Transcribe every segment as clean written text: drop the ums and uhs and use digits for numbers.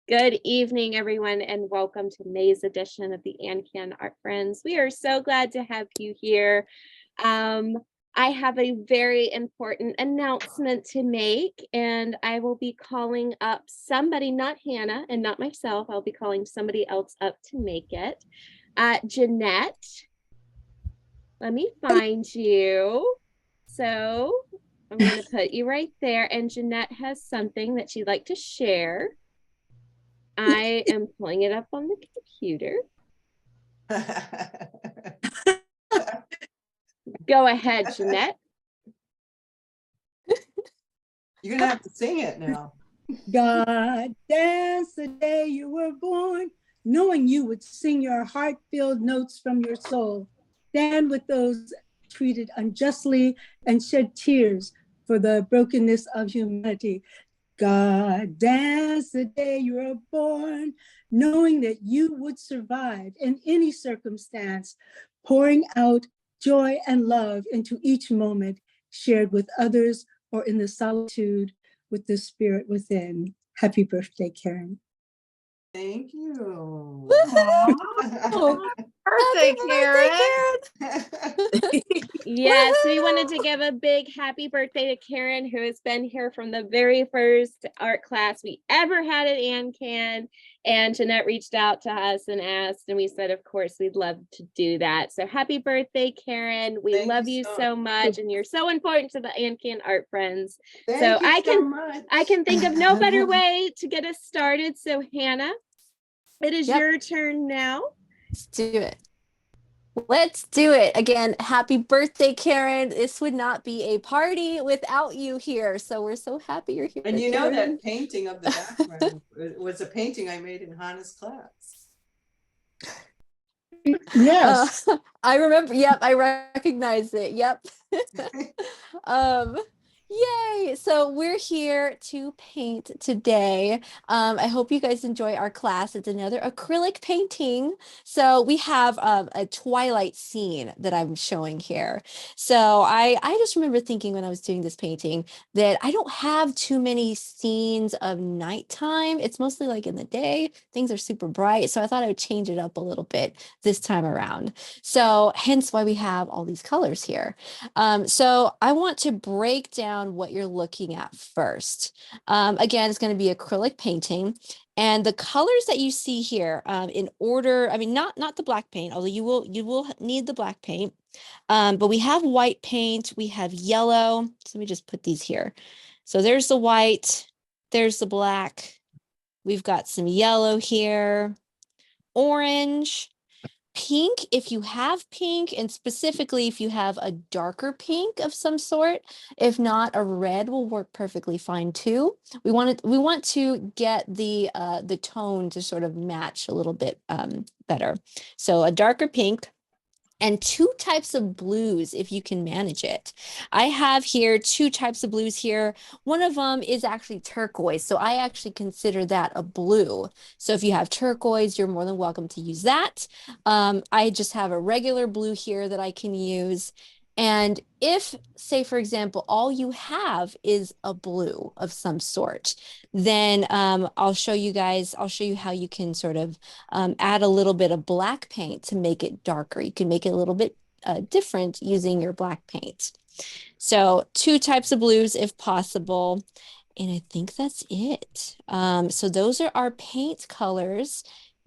Good evening, everyone, and welcome to May's edition of the AnCan Art Friends. We are so glad to have you here. I have a very important announcement to make, and I will be calling up somebody, not Hannah and not myself. I'll be calling somebody else up to make it. Jeanette, let me find you. So I'm going to put you right there, and Jeanette has something that she'd like to share. I am pulling it up on the computer. Go ahead, Jeanette. You're gonna have to sing it now. God, dance the day you were born, knowing you would sing your heart-filled notes from your soul. Stand with those treated unjustly and shed tears for the brokenness of humanity. God, dance the day you were born, knowing that you would survive in any circumstance, pouring out joy and love into each moment shared with others or in the solitude with the spirit within. Happy birthday, Karen. Thank you. Birthday, Karen. Yes, we wanted to give a big happy birthday to Karen, who has been here from the very first art class we ever had at AnCan. And Jeanette reached out to us and asked, and we said, of course, we'd love to do that. So happy birthday, Karen. We love you so much, and you're so important to the AnCan Art Friends. So I can think of no better way to get us started. So Hannah, it is your turn now. Let's do it. Let's do it. Again, happy birthday, Karen. This would not be a party without you here. So we're so happy you're here. And you know that painting of the background was a painting I made in Hannah's class. Yes. I remember. Yep, I recognize it. Yep. Yay! So we're here to paint today. I hope you guys enjoy our class. It's another acrylic painting. So we have a Twilight scene that I'm showing here. So I just remember thinking when I was doing this painting that I don't have too many scenes of nighttime. It's mostly like in the day. Things are super bright. So I thought I would change it up a little bit this time around. So hence why we have all these colors here. So I want to break down what you're looking at first. Again, it's going to be acrylic painting, and the colors that you see here in order. I mean, not the black paint, although you will need the black paint. But we have white paint, we have yellow. So let me just put these here. So there's the white, there's the black. We've got some yellow here, orange, pink, if you have pink, and specifically if you have a darker pink of some sort. If not, a red will work perfectly fine too. We want to get the tone to sort of match a little bit better. So a darker pink. And two types of blues, if you can manage it. I have here two types of blues here. One of them is actually turquoise, so I actually consider that a blue. So if you have turquoise, you're more than welcome to use that. I just have a regular blue here that I can use. And if, say, for example, all you have is a blue of some sort, then I'll show you how you can sort of add a little bit of black paint to make it darker. You can make it a little bit different using your black paint. So two types of blues if possible. And I think that's it. So those are our paint colors.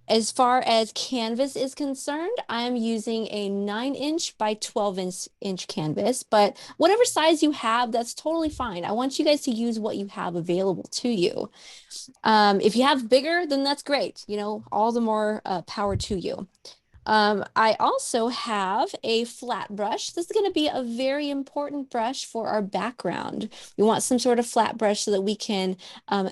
As far as canvas is concerned, I'm using a 9-inch by 12-inch canvas, but whatever size you have, that's totally fine. I want you guys to use what you have available to you. If you have bigger, then that's great. You know, all the more power to you. I also have a flat brush. This is going to be a very important brush for our background. We want some sort of flat brush so that we can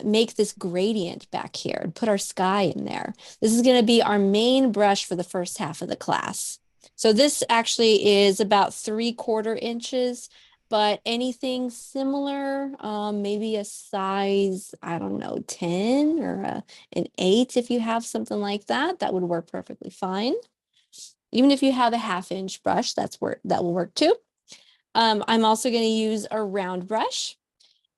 make this gradient back here and put our sky in there. This is going to be our main brush for the first half of the class. So this actually is about 3/4 inches, but anything similar, maybe a size, I don't know, 10 or an 8, if you have something like that, that would work perfectly fine. Even if you have a 1/2-inch brush, that will work too. I'm also going to use a round brush.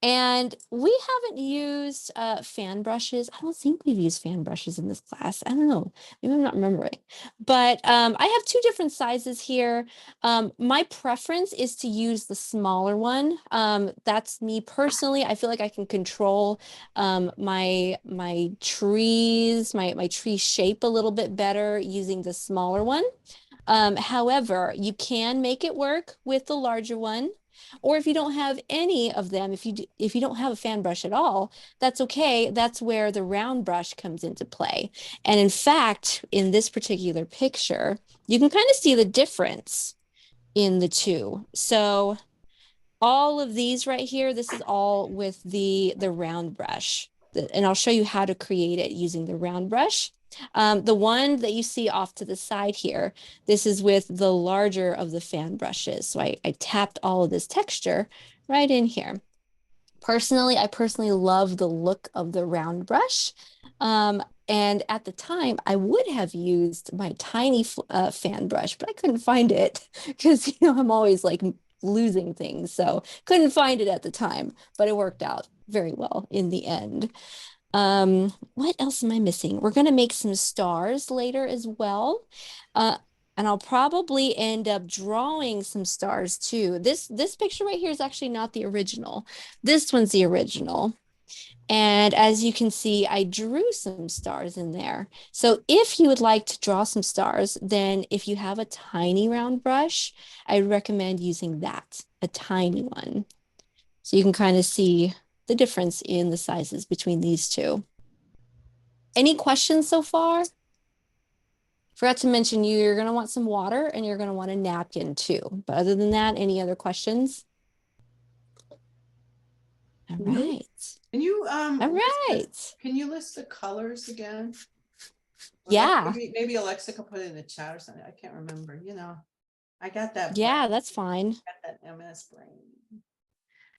And we haven't used fan brushes. I don't think we've used fan brushes in this class. I don't know. Maybe I'm not remembering. But I have two different sizes here. My preference is to use the smaller one. That's me personally. I feel like I can control my trees, my tree shape a little bit better using the smaller one. However, you can make it work with the larger one. Or if you don't have any of them, if you don't have a fan brush at all, that's okay. That's where the round brush comes into play. And in fact, in this particular picture, you can kind of see the difference in the two. So all of these right here, this is all with the round brush. And I'll show you how to create it using the round brush. The one that you see off to the side here, this is with the larger of the fan brushes. So I tapped all of this texture right in here. I personally love the look of the round brush. And at the time, I would have used my tiny fan brush, but I couldn't find it because, I'm always like losing things. So couldn't find it at the time, but it worked out very well in the end. What else am I missing? We're going to make some stars later as well. And I'll probably end up drawing some stars too. This picture right here is actually not the original. This one's the original. And as you can see, I drew some stars in there. So if you would like to draw some stars, then if you have a tiny round brush, I recommend using that, a tiny one. So you can kind of see the difference in the sizes between these two. Any questions so far? Forgot to mention you're going to want some water and you're going to want a napkin too. But other than that, any other questions? All right. Can you All right. Can you list the colors again? Yeah. Maybe Alexa could put it in the chat or something. I can't remember. I got that. Yeah, that's fine. I got that MS brain.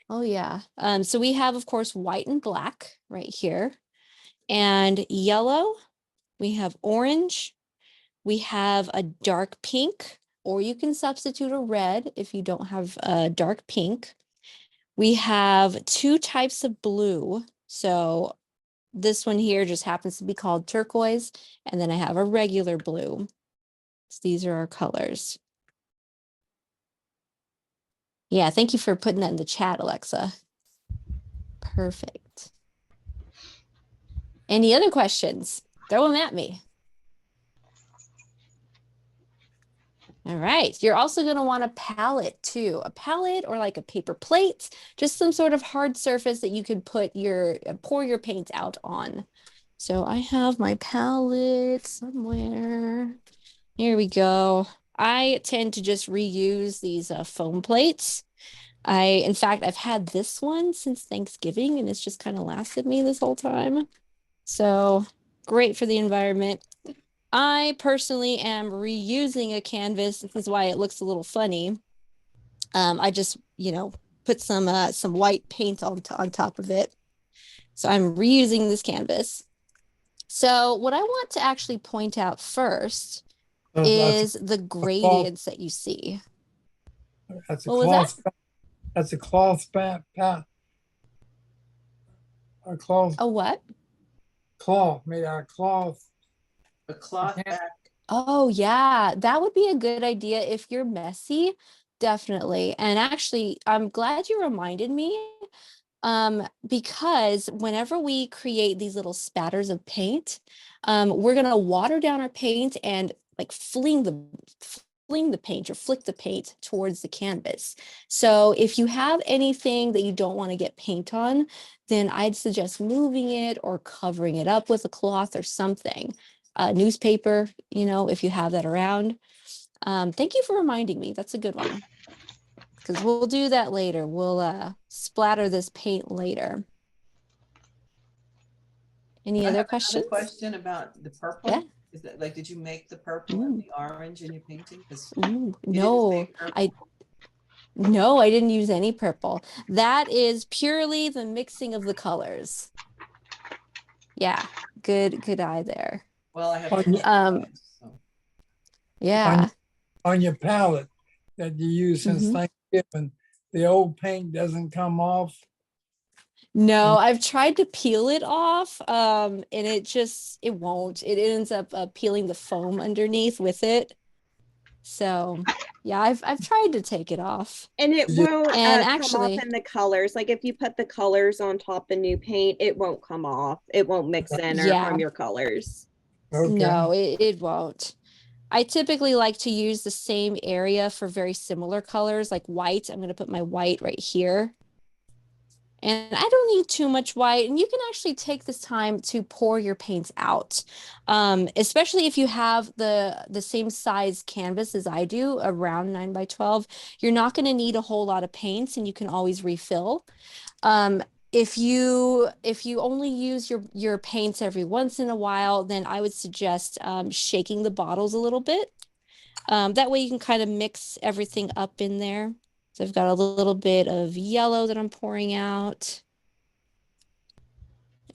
Oh yeah. So we have, of course, white and black right here, and yellow. We have orange. We have a dark pink, or you can substitute a red if you don't have a dark pink. We have two types of blue. So this one here just happens to be called turquoise. And then I have a regular blue. So these are our colors. Yeah, thank you for putting that in the chat, Alexa. Perfect. Any other questions? Throw them at me. All right, you're also going to want a palette too, a palette or like a paper plate, just some sort of hard surface that you could put pour your paint out on. So I have my palette somewhere. Here we go. I tend to just reuse these foam plates. In fact, I've had this one since Thanksgiving and it's just kind of lasted me this whole time. So great for the environment. I personally am reusing a canvas. This is why it looks a little funny. I just, put some white paint on top of it. So I'm reusing this canvas. So what I want to actually point out first is the gradients that you see. That's a What was cloth. that? That's a cloth bat. A cloth. A what? Cloth made out of cloth. A cloth back. Oh yeah, that would be a good idea if you're messy, definitely. And actually, I'm glad you reminded me, because whenever we create these little spatters of paint, we're gonna water down our paint and like fling the paint or flick the paint towards the canvas. So if you have anything that you don't want to get paint on, then I'd suggest moving it or covering it up with a cloth or something. Newspaper, if you have that around. Thank you for reminding me. That's a good one. Because we'll do that later. We'll splatter this paint later. Any other questions? Another question about the purple. Yeah. Is that did you make the purple and the orange in your painting? No, I didn't use any purple. That is purely the mixing of the colors. Yeah, good eye there. Well, I have yeah. On your palette that you use since Thanksgiving, the old paint doesn't come off. No, I've tried to peel it off, and it won't. It ends up peeling the foam underneath with it. So yeah, I've tried to take it off. And it Yeah. won't And come off actually, in the colors. Like if you put the colors on top the new paint, it won't come off. It won't mix in or yeah, from your colors. Okay. no, it won't. I typically like to use the same area for very similar colors, like white. I'm going to put my white right here. And I don't need too much white. And you can actually take this time to pour your paints out, especially if you have the same size canvas as I do, around 9 by 12. You're not going to need a whole lot of paints, and you can always refill. If you only use your paints every once in a while, then I would suggest shaking the bottles a little bit. That way you can kind of mix everything up in there. So I've got a little bit of yellow that I'm pouring out.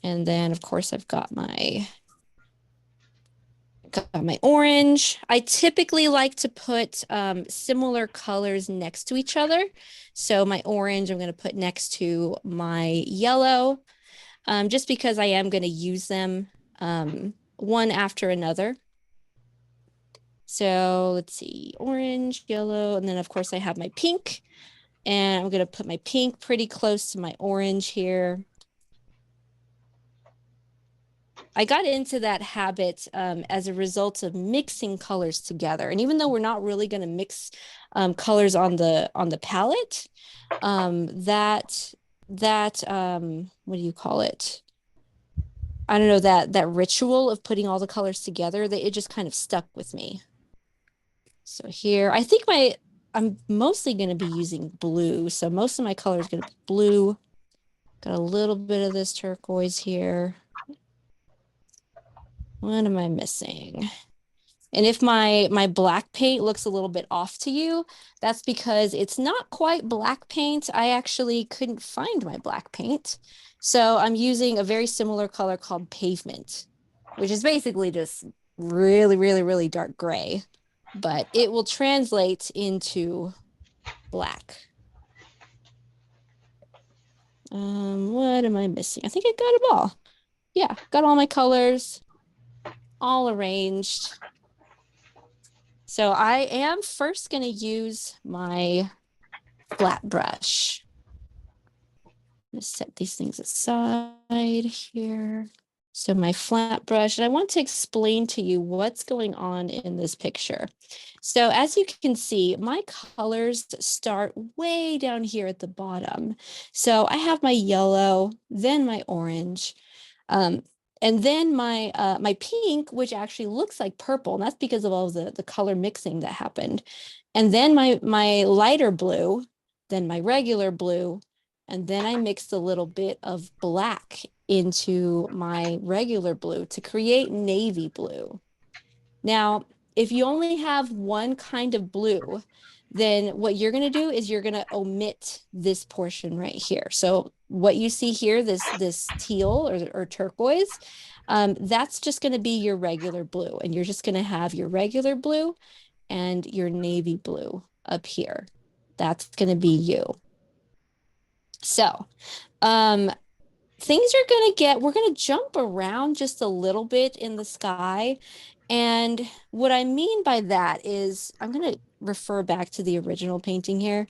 And then of course I've got my orange. I typically like to put similar colors next to each other. So my orange I'm going to put next to my yellow, just because I am going to use them one after another. So let's see, orange, yellow, and then of course I have my pink. And I'm going to put my pink pretty close to my orange here. I got into that habit as a result of mixing colors together. And even though we're not really going to mix colors on the palette, that what do you call it? I don't know, that ritual of putting all the colors together, it just kind of stuck with me. So here, I think I'm mostly going to be using blue. So most of my color is going to be blue. Got a little bit of this turquoise here. What am I missing? And if my black paint looks a little bit off to you, that's because it's not quite black paint. I actually couldn't find my black paint. So I'm using a very similar color called pavement, which is basically just really, really, really dark gray, but it will translate into black. What am I missing? I think I got them all. Yeah, got all my colors all arranged. So I am first going to use my flat brush. Let's set these things aside here. So my flat brush, and I want to explain to you what's going on in this picture. So as you can see, my colors start way down here at the bottom. So I have my yellow, then my orange, and then my pink, which actually looks like purple, and that's because of all of the color mixing that happened. And then my lighter blue, then my regular blue, and then I mixed a little bit of black into my regular blue to create navy blue. Now, if you only have one kind of blue, then what you're going to do is you're going to omit this portion right here. So what you see here, this teal or turquoise, that's just going to be your regular blue. And you're just going to have your regular blue and your navy blue up here. That's going to be you. So things are we're going to jump around just a little bit in the sky. And what I mean by that is I'm going to refer back to the original painting here.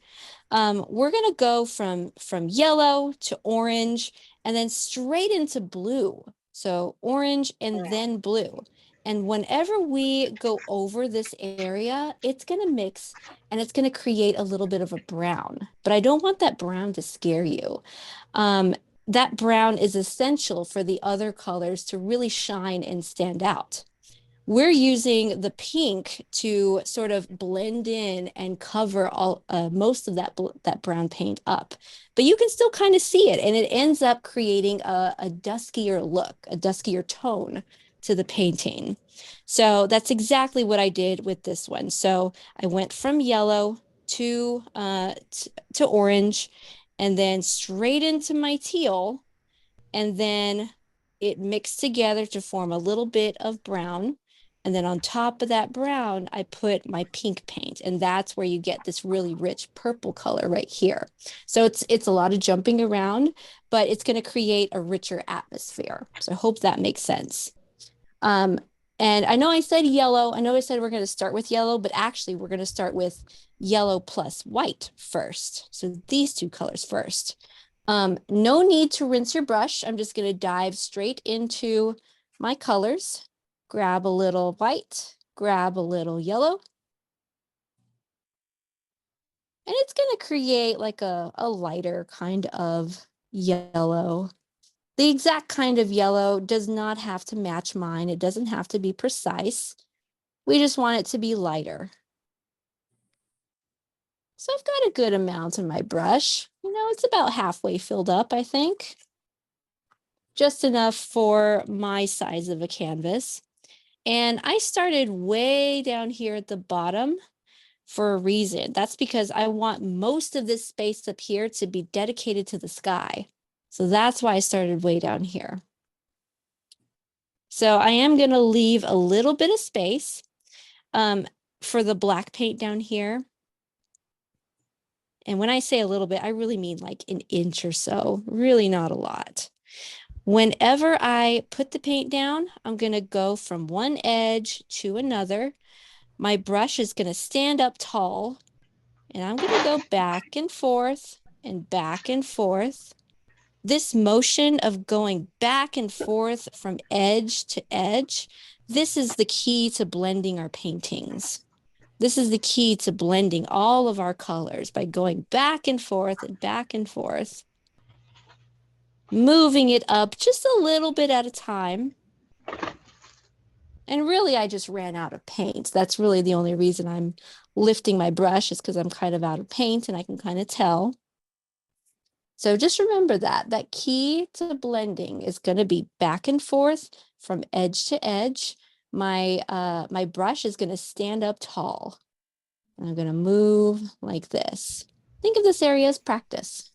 We're going to go from yellow to orange and then straight into blue. So orange and then blue. And whenever we go over this area, it's going to mix and it's going to create a little bit of a brown. But I don't want that brown to scare you. That brown is essential for the other colors to really shine and stand out. We're using the pink to sort of blend in and cover most of that brown paint up, but you can still kind of see it, and it ends up creating a duskier look, a duskier tone to the painting. So that's exactly what I did with this one. So I went from yellow to orange, and then straight into my teal, and then it mixed together to form a little bit of brown. And then on top of that brown, I put my pink paint, and that's where you get this really rich purple color right here. So it's a lot of jumping around, but it's going to create a richer atmosphere. So I hope that makes sense. And I know I said yellow. I know I said we're going to start with yellow, but actually we're going to start with yellow plus white first. So these two colors first. No need to rinse your brush. I'm just going to dive straight into my colors. Grab a little white, grab a little yellow. And it's going to create like a lighter kind of yellow. The exact kind of yellow does not have to match mine. It doesn't have to be precise. We just want it to be lighter. So I've got a good amount in my brush. You know, it's about halfway filled up, I think. Just enough for my size of a canvas. And I started way down here at the bottom for a reason. That's because I want most of this space up here to be dedicated to the sky. So that's why I started way down here. So I am going to leave a little bit of space for the black paint down here. And when I say a little bit, I really mean like an inch or so, really not a lot. Whenever I put the paint down, I'm going to go from one edge to another. My brush is going to stand up tall, and I'm going to go back and forth and back and forth. This motion of going back and forth from edge to edge, this is the key to blending our paintings. This is the key to blending all of our colors by going back and forth and back and forth, moving it up just a little bit at a time. And really, I just ran out of paint. That's really the only reason I'm lifting my brush, is because I'm kind of out of paint and I can kind of tell. So just remember that key to blending is going to be back and forth from edge to edge. My brush is going to stand up tall. And I'm going to move like this. Think of this area as practice.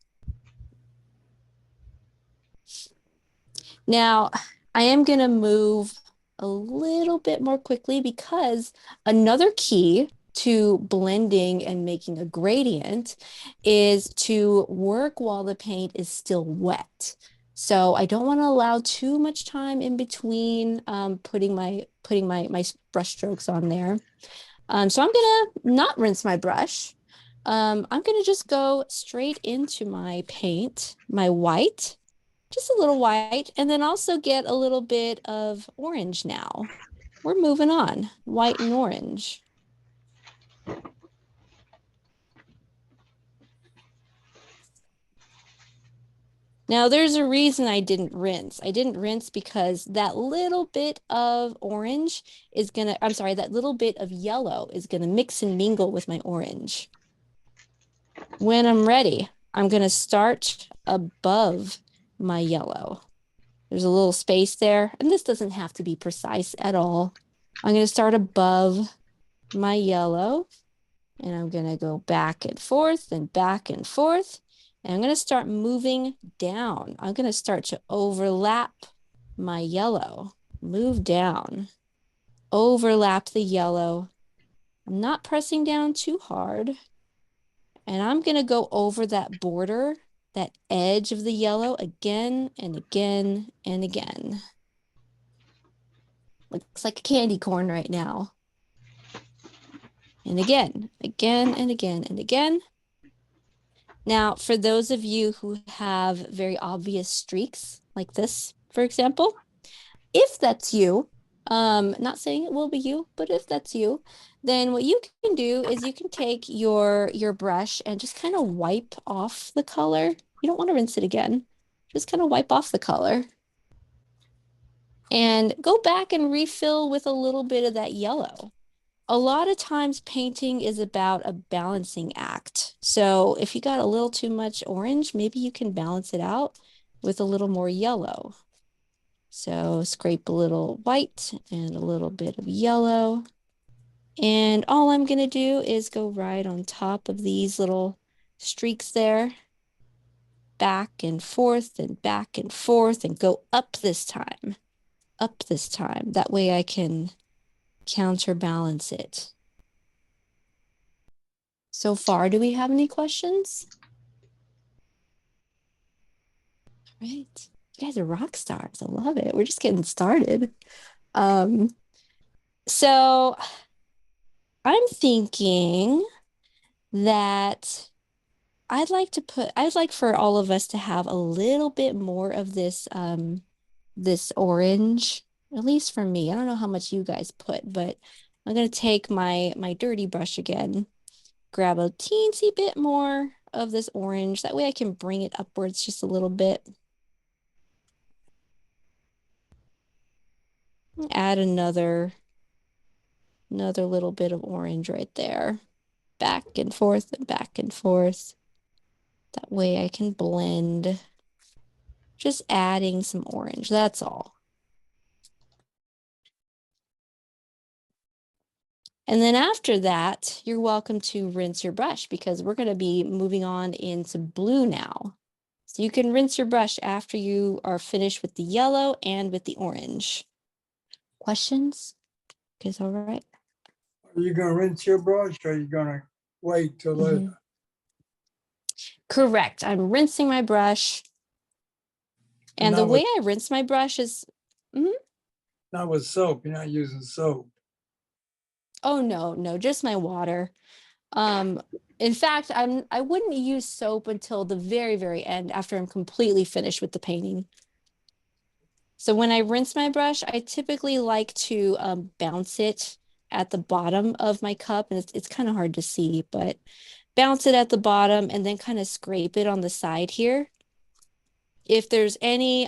Now, I am going to move a little bit more quickly, because another key to blending and making a gradient is to work while the paint is still wet. So I don't want to allow too much time in between putting my brush strokes on there. So I'm gonna not rinse my brush. I'm gonna just go straight into my paint, my white, just a little white, and then also get a little bit of orange now. We're moving on, white and orange. Now, there's a reason I didn't rinse. I didn't rinse because that little bit of orange is gonna, I'm sorry, that little bit of yellow is gonna mix and mingle with my orange. When I'm ready, I'm gonna start above my yellow. There's a little space there, and this doesn't have to be precise at all. I'm gonna start above my yellow, and I'm gonna go back and forth and back and forth. And I'm going to start moving down. I'm going to start to overlap my yellow. Move down. Overlap the yellow. I'm not pressing down too hard. And I'm going to go over that border, that edge of the yellow again and again and again. Looks like a candy corn right now. And again, again and again and again. Now, for those of you who have very obvious streaks like this, for example, if that's you, not saying it will be you, but if that's you, then what you can do is you can take your brush and just kind of wipe off the color. You don't want to rinse it again. Just kind of wipe off the color. And go back and refill with a little bit of that yellow. A lot of times painting is about a balancing act. So if you got a little too much orange, maybe you can balance it out with a little more yellow. So scrape a little white and a little bit of yellow. And all I'm gonna do is go right on top of these little streaks there. Back and forth and back and forth, and go up this time. Up this time. That way I can counterbalance it. So far, do we have any questions? All right. You guys are rock stars. I love it. We're just getting started. So I'm thinking that I'd like for all of us to have a little bit more of this this orange, at least for me. I don't know how much you guys put, but I'm gonna take my dirty brush again, grab a teensy bit more of this orange. That way I can bring it upwards just a little bit. Add another little bit of orange right there. Back and forth and back and forth. That way I can blend. Just adding some orange, that's all. And then after that, you're welcome to rinse your brush because we're going to be moving on into blue now. So you can rinse your brush after you are finished with the yellow and with the orange. Questions? Guys, all right? Are you gonna rinse your brush or are you gonna wait till later? Correct. I'm rinsing my brush. And the Not way with- I rinse my brush is, Not with soap, you're not using soap. oh no, just my water. In fact, I wouldn't use soap until the very, very end after I'm completely finished with the painting. So when I rinse my brush, I typically like to bounce it at the bottom of my cup, and it's kind of hard to see, but bounce it at the bottom and then kind of scrape it on the side here. If there's any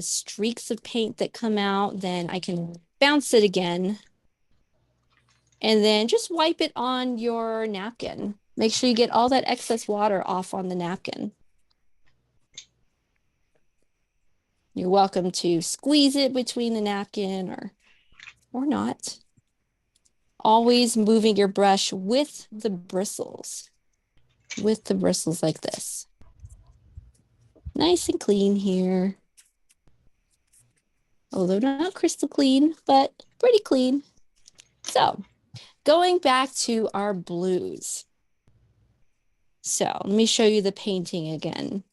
streaks of paint that come out, then I can bounce it again. And then just wipe it on your napkin. Make sure you get all that excess water off on the napkin. You're welcome to squeeze it between the napkin or not. Always moving your brush with the bristles. With the bristles like this. Nice and clean here. Although not crystal clean, but pretty clean. So, going back to our blues. So, let me show you the painting again.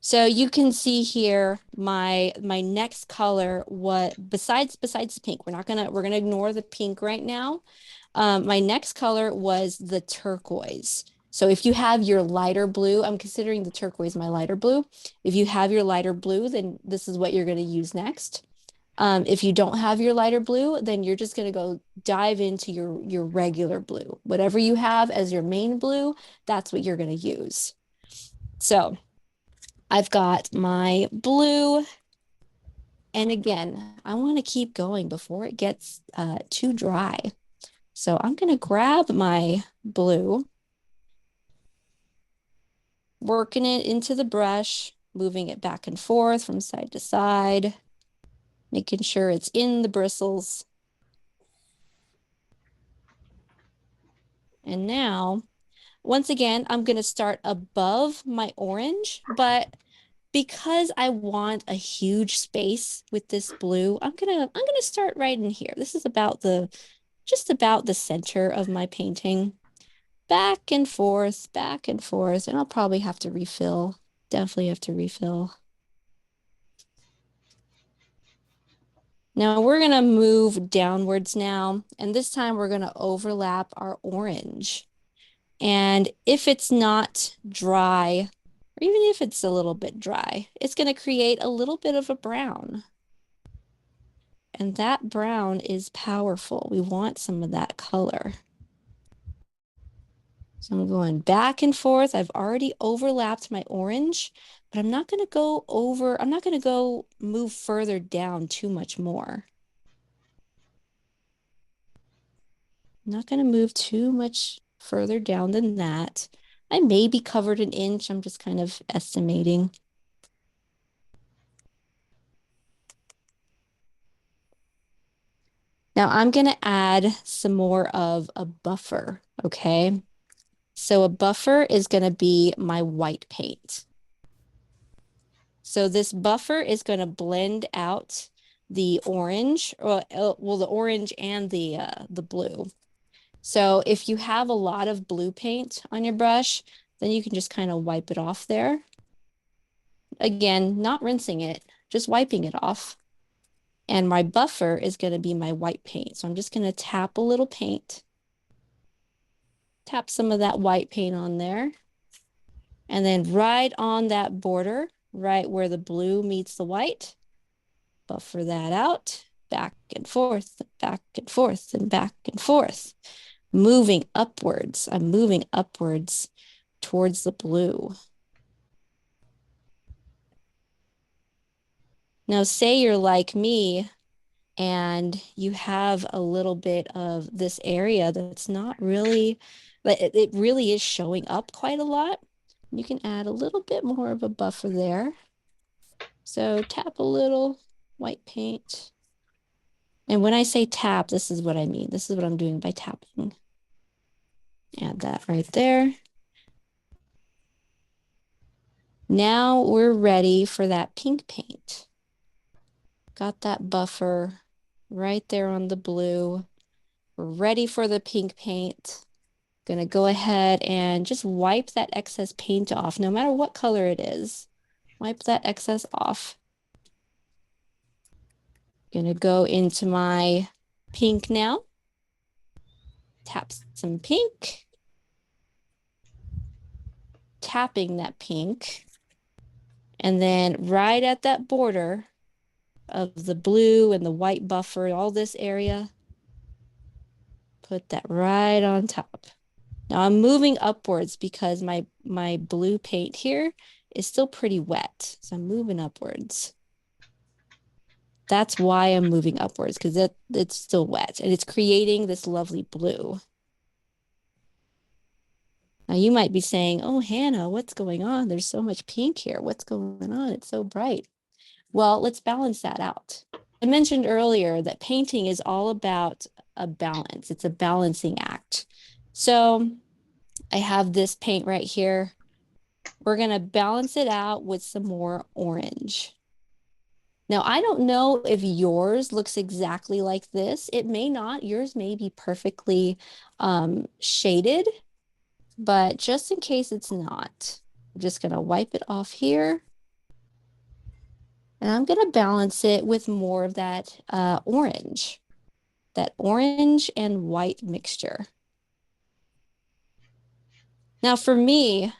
So you can see here my next color, what besides the pink, we're gonna ignore the pink right now. My next color was the turquoise. So if you have your lighter blue, I'm considering the turquoise my lighter blue. If you have your lighter blue, then this is what you're gonna use next. If you don't have your lighter blue, then you're just gonna go dive into your regular blue. Whatever you have as your main blue, that's what you're gonna use. So I've got my blue, and again, I want to keep going before it gets too dry. So I'm going to grab my blue, working it into the brush, moving it back and forth from side to side, making sure it's in the bristles. And now, once again, I'm going to start above my orange, but because I want a huge space with this blue, I'm gonna start right in here. This is just about the center of my painting. Back and forth, and I'll probably have to refill. Definitely have to refill. Now we're gonna move downwards now, and this time we're gonna overlap our orange. And if it's not dry, or even if it's a little bit dry, it's going to create a little bit of a brown. And that brown is powerful. We want some of that color. So I'm going back and forth. I've already overlapped my orange, but I'm not going to go move further down too much more. I'm not going to move too much further down than that. I may be covered an inch. I'm just kind of estimating. Now I'm going to add some more of a buffer, okay? So a buffer is going to be my white paint. So this buffer is going to blend out the orange, or well, the orange and the blue. So if you have a lot of blue paint on your brush, then you can just kind of wipe it off there. Again, not rinsing it, just wiping it off. And my buffer is going to be my white paint. So I'm just going to tap a little paint. Tap some of that white paint on there. And then right on that border, right where the blue meets the white, buffer that out, back and forth, back and forth, and back and forth. Moving upwards. I'm moving upwards towards the blue. Now, say you're like me and you have a little bit of this area that's not really, but it really is showing up quite a lot. You can add a little bit more of a buffer there. So tap a little white paint. And when I say tap, this is what I mean. This is what I'm doing by tapping. Add that right there. Now we're ready for that pink paint. Got that buffer right there on the blue. We're ready for the pink paint. Gonna go ahead and just wipe that excess paint off, no matter what color it is. Wipe that excess off. Gonna go into my pink now. Tap some pink. Tapping that pink. And then right at that border of the blue and the white buffer, all this area, put that right on top. Now I'm moving upwards because my blue paint here is still pretty wet. So I'm moving upwards. That's why I'm moving upwards, because it's still wet and it's creating this lovely blue. Now you might be saying, oh, Hannah, what's going on? There's so much pink here. What's going on? It's so bright. Well, let's balance that out. I mentioned earlier that painting is all about a balance. It's a balancing act. So I have this paint right here. We're going to balance it out with some more orange. Now, I don't know if yours looks exactly like this. It may not. Yours may be perfectly shaded, but just in case it's not, I'm just going to wipe it off here. And I'm going to balance it with more of that orange and white mixture. Now, for me,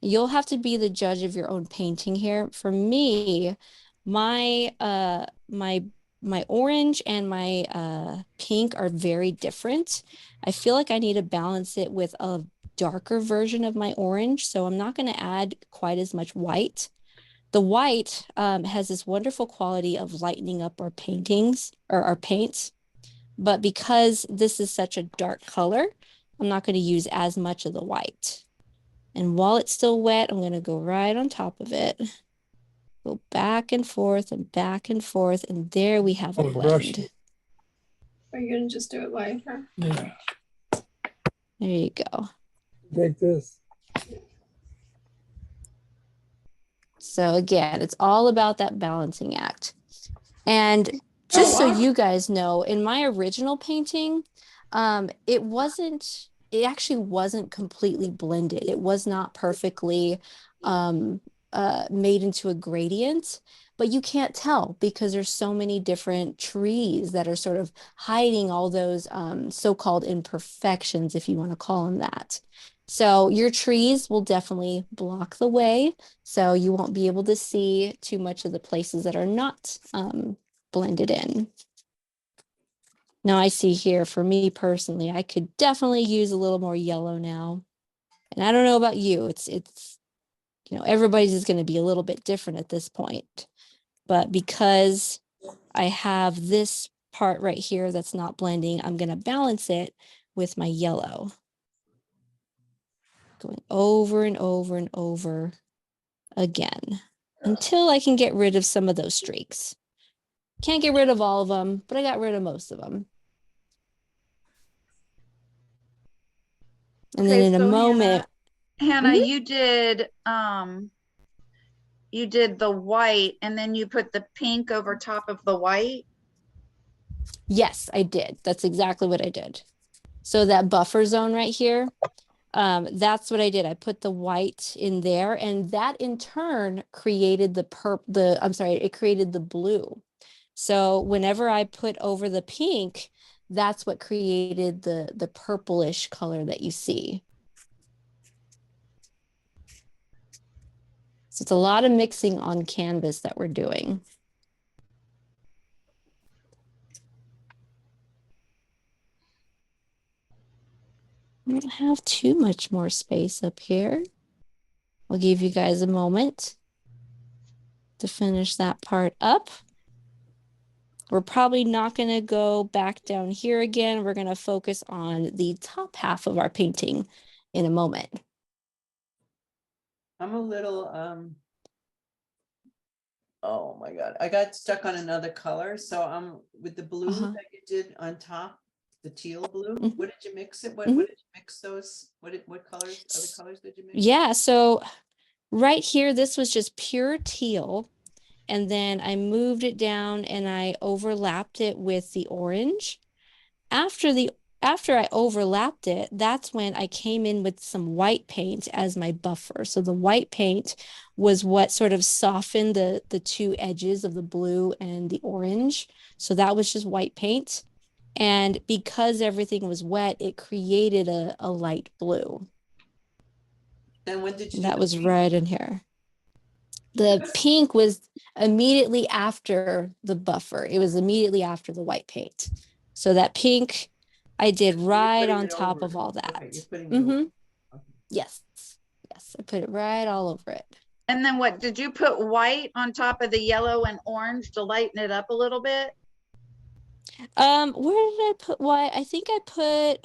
you'll have to be the judge of your own painting here. For me, my orange and my pink are very different. I feel like I need to balance it with a darker version of my orange, so I'm not going to add quite as much white. The white has this wonderful quality of lightening up our paintings or our paints, but because this is such a dark color, I'm not going to use as much of the white. And while it's still wet, I'm going to go right on top of it. Go back and forth and back and forth, and there we have a blend. Are you going to just do it live? Huh? Yeah. There you go. Take this. So again, it's all about that balancing act. And just so you guys know, in my original painting, it actually wasn't completely blended. It was not perfectly made into a gradient, but you can't tell because there's so many different trees that are sort of hiding all those so-called imperfections, if you want to call them that. So your trees will definitely block the way, so you won't be able to see too much of the places that are not blended in. Now I see here, for me personally, I could definitely use a little more yellow now. And I don't know about you, it's you know, everybody's is going to be a little bit different at this point. But because I have this part right here that's not blending, I'm going to balance it with my yellow. Going over and over and over again until I can get rid of some of those streaks. Can't get rid of all of them, but I got rid of most of them. And then in a moment, Hannah, you did you did the white and then you put the pink over top of the white. Yes, I did. That's exactly what I did. So that buffer zone right here, that's what I did. I put the white in there, and that in turn created it created the blue. So whenever I put over the pink, that's what created the purplish color that you see. So it's a lot of mixing on canvas that we're doing. I don't have too much more space up here. I'll give you guys a moment to finish that part up. We're probably not going to go back down here again. We're going to focus on the top half of our painting in a moment. I'm a little, oh my God, I got stuck on another color. So I'm with the blue that you did on top, the teal blue. What did you mix it? What did you mix those? What colors, other colors did you mix? Yeah, so right here, this was just pure teal. And then I moved it down and I overlapped it with the orange. After I overlapped it, that's when I came in with some white paint as my buffer. So the white paint was what sort of softened the two edges of the blue and the orange. So that was just white paint. And because everything was wet, it created a light blue. Then when did you do That the was pink? right in here. The pink was immediately after the buffer. It was immediately after the white paint. So that pink I did So you're right putting on it top over of all it. that. Okay, you're putting it over. Okay. Yes. Yes, I put it right all over it. And then what, did you put white on top of the yellow and orange to lighten it up a little bit? Where did I put white? I think I put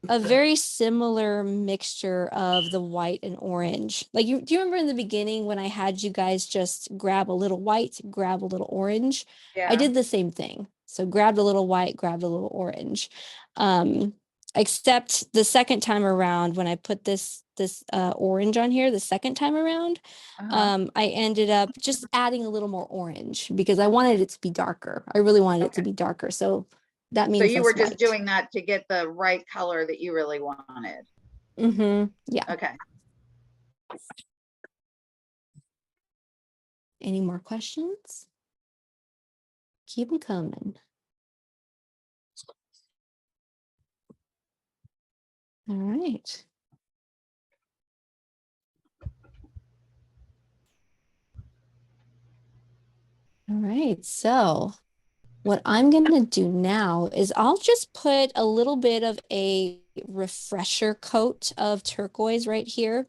a very similar mixture of the white and orange. Like do you remember in the beginning when I had you guys just grab a little white, grab a little orange? Yeah. I did the same thing. So grabbed a little white, grabbed a little orange. Except the second time around when I put this orange on here, the second time around, I ended up just adding a little more orange because I wanted it to be darker. I really wanted it to be darker. So that means So you were less just white. doing that to get the right color that you really wanted. Yeah. Okay. Any more questions? Keep them coming. All right. All right, so what I'm going to do now is I'll just put a little bit of a refresher coat of turquoise right here.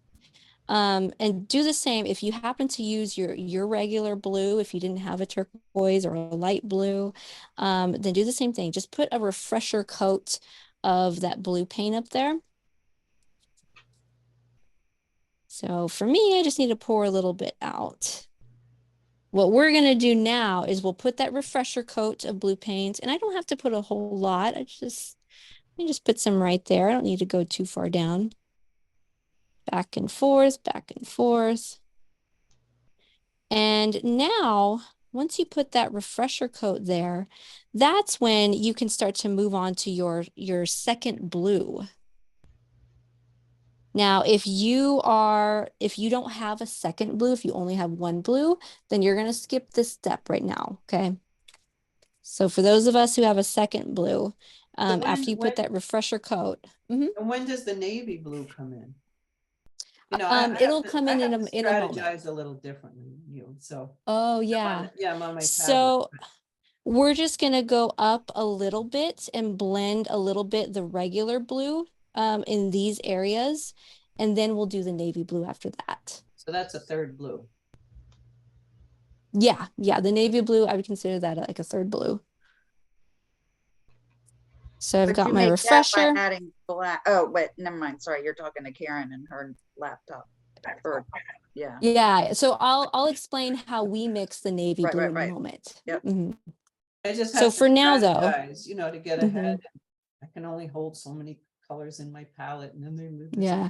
And do the same if you happen to use your regular blue, if you didn't have a turquoise or a light blue, then do the same thing. Just put a refresher coat of that blue paint up there. So for me, I just need to pour a little bit out. What we're going to do now is we'll put that refresher coat of blue paint, and I don't have to put a whole lot. Let me just put some right there. I don't need to go too far down. Back and forth, back and forth. And now, once you put that refresher coat there, that's when you can start to move on to your second blue. Now, if you don't have a second blue, if you only have one blue, then you're going to skip this step right now, okay? So for those of us who have a second blue, after you put that refresher coat. And when does the navy blue come in? You know, it'll come in a moment. Strategize a little differently than you, so. Oh, yeah. I'm on my tablet. So we're just going to go up a little bit and blend a little bit the regular blue in these areas, and then we'll do the navy blue after that. So that's a third blue. Yeah, the navy blue, I would consider that like a third blue. So I've got my refresher. By adding black. Oh, wait, never mind. Sorry, you're talking to Karen and her laptop. Yeah, so I'll explain how we mix the navy blue in a moment. Yep. I just have so for now though, you know, to get ahead. I can only hold so many colors in my palette, and then they move. Yeah.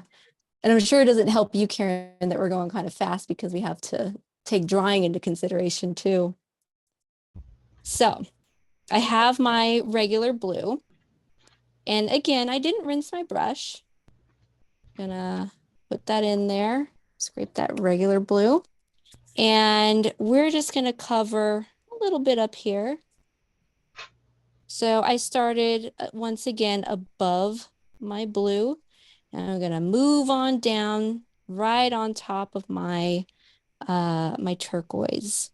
And I'm sure it doesn't help you, Karen, that we're going kind of fast because we have to take drying into consideration too. So I have my regular blue. And again, I didn't rinse my brush. Gonna put that in there, scrape that regular blue. And we're just gonna cover a little bit up here. So I started once again above my blue, and I'm gonna move on down right on top of my my turquoise.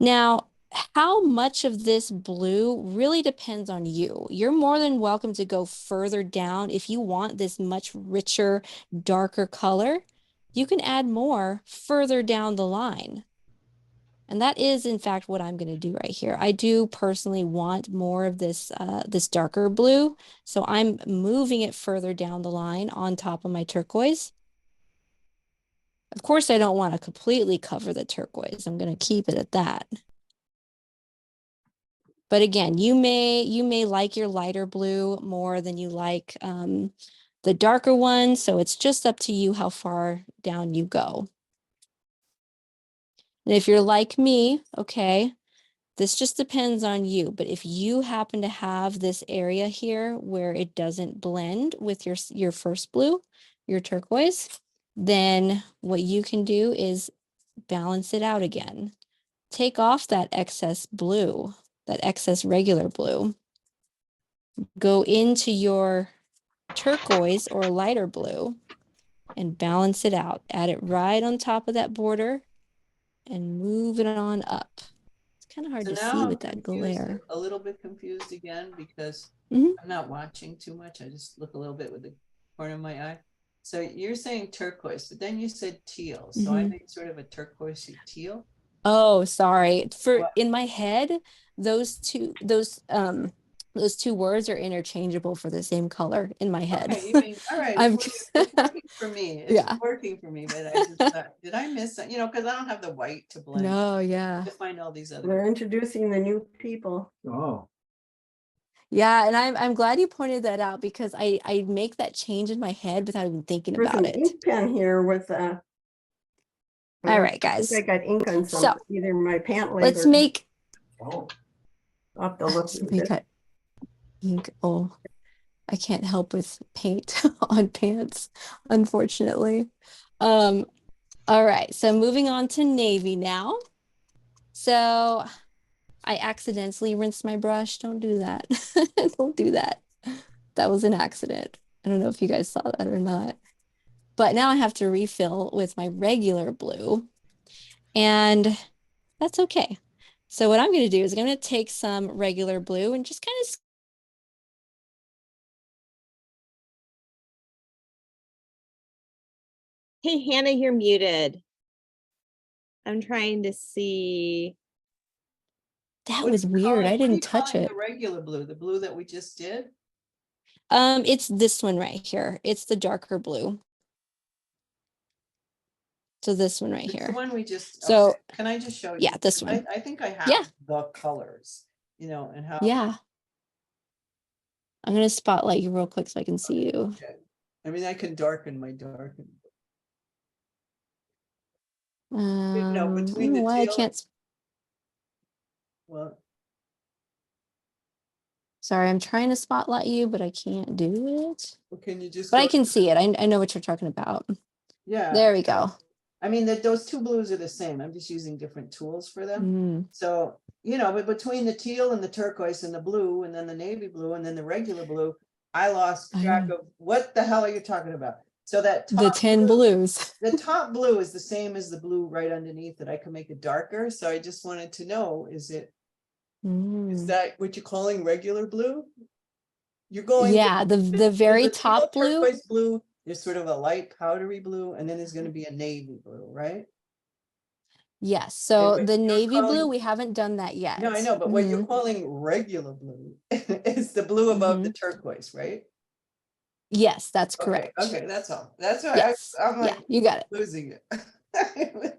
Now, how much of this blue really depends on you. You're more than welcome to go further down. If you want this much richer, darker color, you can add more further down the line. And that is, in fact, what I'm going to do right here. I do personally want more of this, this darker blue. So I'm moving it further down the line on top of my turquoise. Of course, I don't want to completely cover the turquoise. I'm going to keep it at that. But again, you may like your lighter blue more than you like the darker one. So it's just up to you how far down you go. And if you're like me, okay, this just depends on you. But if you happen to have this area here where it doesn't blend with your first blue, your turquoise, then what you can do is balance it out again. Take off that excess blue, that excess regular blue. Go into your turquoise or lighter blue and balance it out. Add it right on top of that border and move it on up. It's kind of hard So to now see I'm with that confused, glare. a little bit confused again because Mhm. I'm not watching too much. I just look a little bit with the corner of my eye. So you're saying turquoise, but then you said teal. So I Mhm. make sort of a turquoisey teal. Oh, sorry. What? In my head, those two words are interchangeable for the same color in my head. Okay, you mean, all right, I'm it's working for me. It's yeah. working for me, but I just thought, did I miss that? You know, because I don't have the white to blend. No, yeah. To find all these other. We're introducing the new people. Oh, Yeah, and I'm glad you pointed that out because I make that change in my head without even thinking There's about an it. ink pen here with All right, I guys. think I got ink on some, So either my pant leg let's or make oh, I'll have to look let's at make it. a ink. Oh, I can't help with paint on pants, unfortunately. All right, so moving on to navy now. So I accidentally rinsed my brush. Don't do that. Don't do that. That was an accident. I don't know if you guys saw that or not. But now I have to refill with my regular blue. And that's okay. So what I'm going to do is I'm going to take some regular blue and just kind of Hey, Hannah, you're muted. I'm trying to see. that What was are you weird. calling- I what are didn't you touch calling it. The regular blue, the blue that we just did. It's this one right here. It's the darker blue. So this one right It's here. the one we just. So okay. Can I just show you? yeah, this one. I think I have Yeah. the colors, you know, and how. Yeah. I'm going to spotlight you real quick so I can see you. Okay. I mean, I can darken my darken. I No, don't between know the why I teal. can't. Well, Sorry, I'm trying to spotlight you, but I can't do it. can you just? But go I can to see it. I know what you're talking about. Yeah. There we go. I mean, that those two blues are the same. I'm just using different tools for them. Mm. So, you know, but between the teal and the turquoise and the blue and then the navy blue and then the regular blue, I lost track of what the hell are you talking about? So that The top 10 blue, blues. the top blue is the same as the blue right underneath it. I can make it darker. So I just wanted to know, is Mm. that what you're calling regular blue? You're going. Yeah, the very there's a teal top blue. turquoise blue. There's sort of a light powdery blue, and then there's going to be a navy blue, right? Yes. So what the you're navy blue, calling- we haven't done that yet. No, I know, but what you're Mhm. calling regular blue is the blue above the turquoise, right? Yes, that's Okay, correct. okay, that's all. That's all. Yes. I'm like Yeah, you got it. losing it.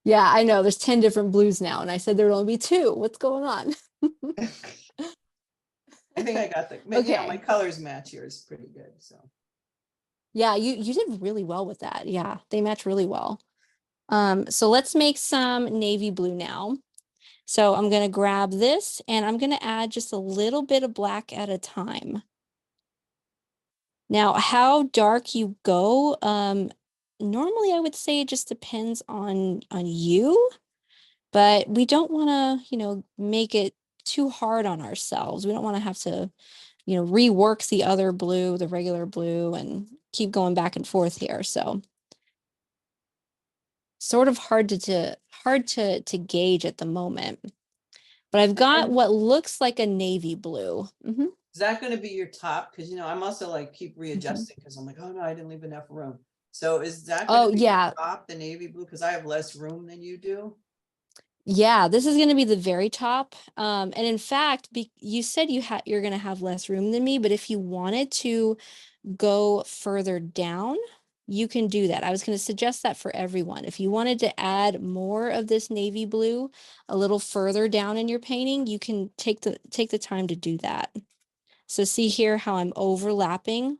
Yeah, I know. There's 10 different blues now, and I said there would only be 2. What's going on? I think I got the. You know, my Okay. colors match yours pretty good. So. Yeah, you did really well with that. Yeah, they match really well. So let's make some navy blue now. So I'm gonna grab this and I'm gonna add just a little bit of black at a time. Now, how dark you go, normally I would say it just depends on you, but we don't want to, make it too hard on ourselves. We don't want to have to, rework the other blue, the regular blue, and keep going back and forth here. So sort of hard to gauge at the moment. But I've got what looks like a navy blue. Is that going to be your top? Because I'm also like keep readjusting because I'm like, oh no, I didn't leave enough room. So is that going to be yeah. your top, the navy blue? Because I have less room than you do. Yeah, this is going to be the very top. And in fact, you said you're going to have less room than me, but if you wanted to go further down, you can do that. I was going to suggest that for everyone. If you wanted to add more of this navy blue a little further down in your painting, you can take the time to do that. So see here how I'm overlapping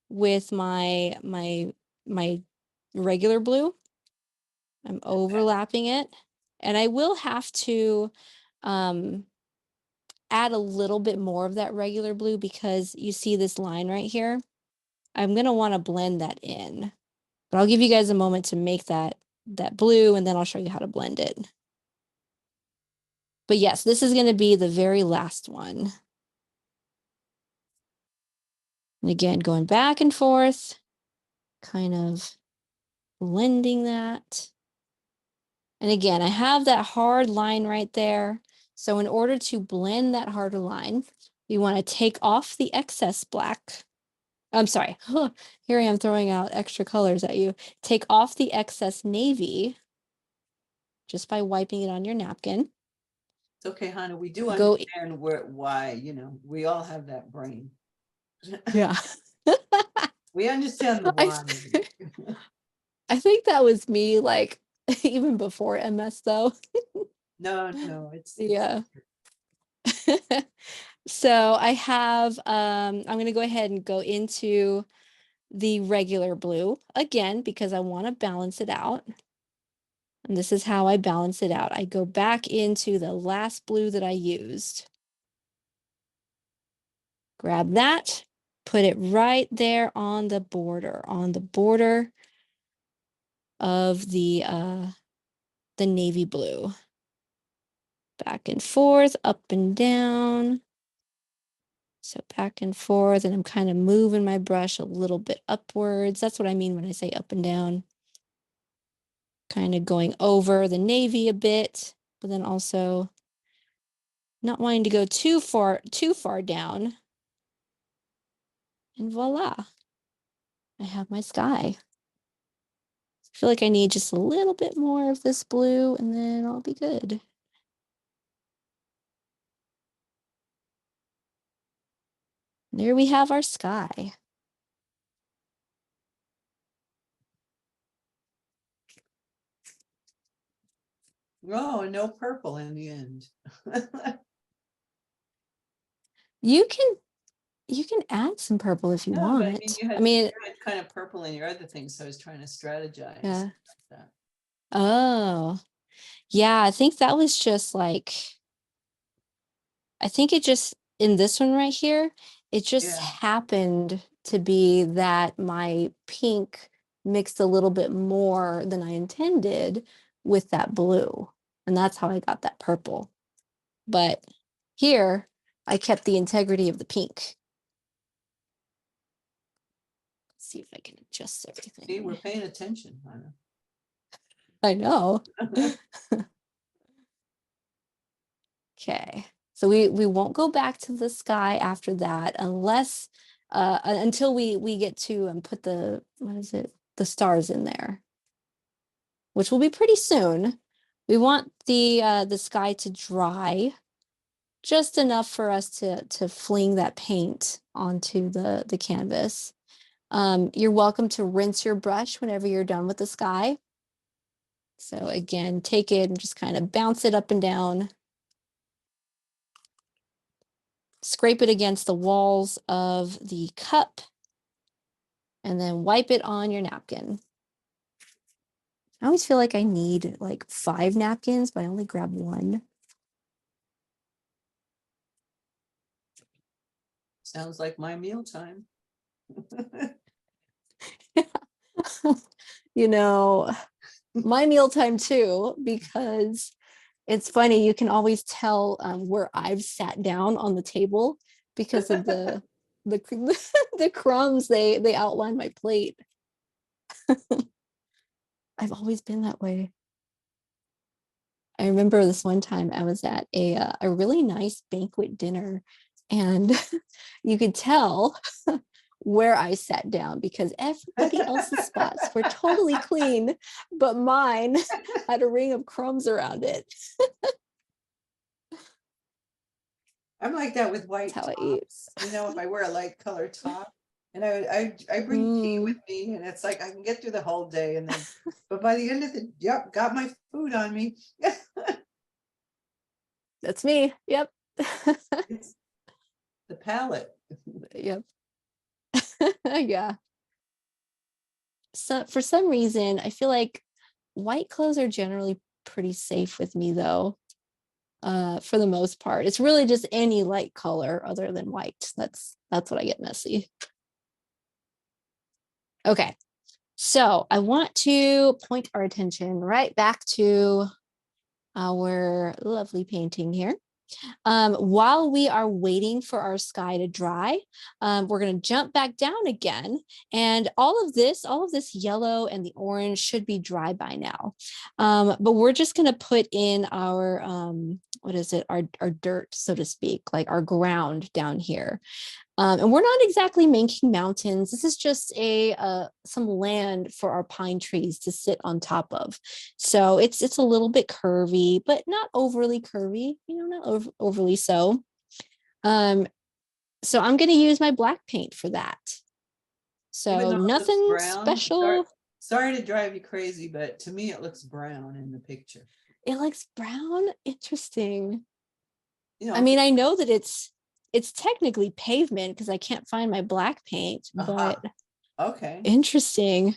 with my regular blue. I'm overlapping it, and I will have to add a little bit more of that regular blue because you see this line right here. I'm going to want to blend that in, but I'll give you guys a moment to make that blue, and then I'll show you how to blend it. But yes, this is going to be the very last one. And again, going back and forth, kind of blending that. And again, I have that hard line right there. So in order to blend that harder line, you want to take off the excess black. I'm sorry. Here I am throwing out extra colors at you. Take off the excess navy just by wiping it on your napkin. It's okay, Hannah. We do understand why, we all have that brain. Yeah. We understand the why. I think that was me, like, even before MS, though. No, it's yeah. So I have, I'm going to go ahead and go into the regular blue again, because I want to balance it out. And this is how I balance it out. I go back into the last blue that I used. Grab that, put it right there on the border of the navy blue. Back and forth, up and down. So back and forth, and I'm kind of moving my brush a little bit upwards. That's what I mean when I say up and down. Kind of going over the navy a bit, but then also not wanting to go too far down. And voila, I have my sky. I feel like I need just a little bit more of this blue, and then I'll be good. There we have our sky. Oh, no purple in the end. You can add some purple if you want. But you had kind of purple in your other things, so I was trying to strategize. Yeah. Like that. Oh, yeah. I think that was just like, I think it just, in this one right here, it just happened to be that my pink mixed a little bit more than I intended with that blue. And that's how I got that purple. But here, I kept the integrity of the pink. Let's see if I can adjust everything. See, we're paying attention, Hannah. I know. Okay. So we won't go back to the sky after that unless until we get to put the the stars in there, which will be pretty soon. We want the sky to dry just enough for us to fling that paint onto the canvas. You're welcome to rinse your brush whenever you're done with the sky. So again, take it and just kind of bounce it up and down. Scrape it against the walls of the cup. and then wipe it on your napkin. I always feel like I need like 5 napkins, but I only grab 1. Sounds like my mealtime. You know, my mealtime too, because it's funny, you can always tell where I've sat down on the table because of the the crumbs they outline my plate. I've always been that way. I remember this one time I was at a really nice banquet dinner, and you could tell where I sat down because everybody else's spots were totally clean, but mine had a ring of crumbs around it. I'm like that with white That's how I eat. tops. You know, if I wear a light colored top, and I bring tea with me, and it's like I can get through the whole day, and then, but by the end of the, yep, got my food on me. That's me. Yep. It's the palate. Yep. Yeah. So for some reason, I feel like white clothes are generally pretty safe with me though. For the most part. It's really just any light color other than white. That's what I get messy. Okay. So I want to point our attention right back to our lovely painting here. While we are waiting for our sky to dry, we're going to jump back down again. And all of this yellow and the orange should be dry by now. But we're just going to put in our, what is it? Our dirt, so to speak, like our ground down here. And we're not exactly making mountains. This is just some land for our pine trees to sit on top of. So it's a little bit curvy, but not overly curvy, not overly so. So I'm going to use my black paint for that. So nothing special. Sorry to drive you crazy, but to me it looks brown in the picture. It looks brown? Interesting. I mean, I know that it's technically pavement because I can't find my black paint, but okay. Interesting.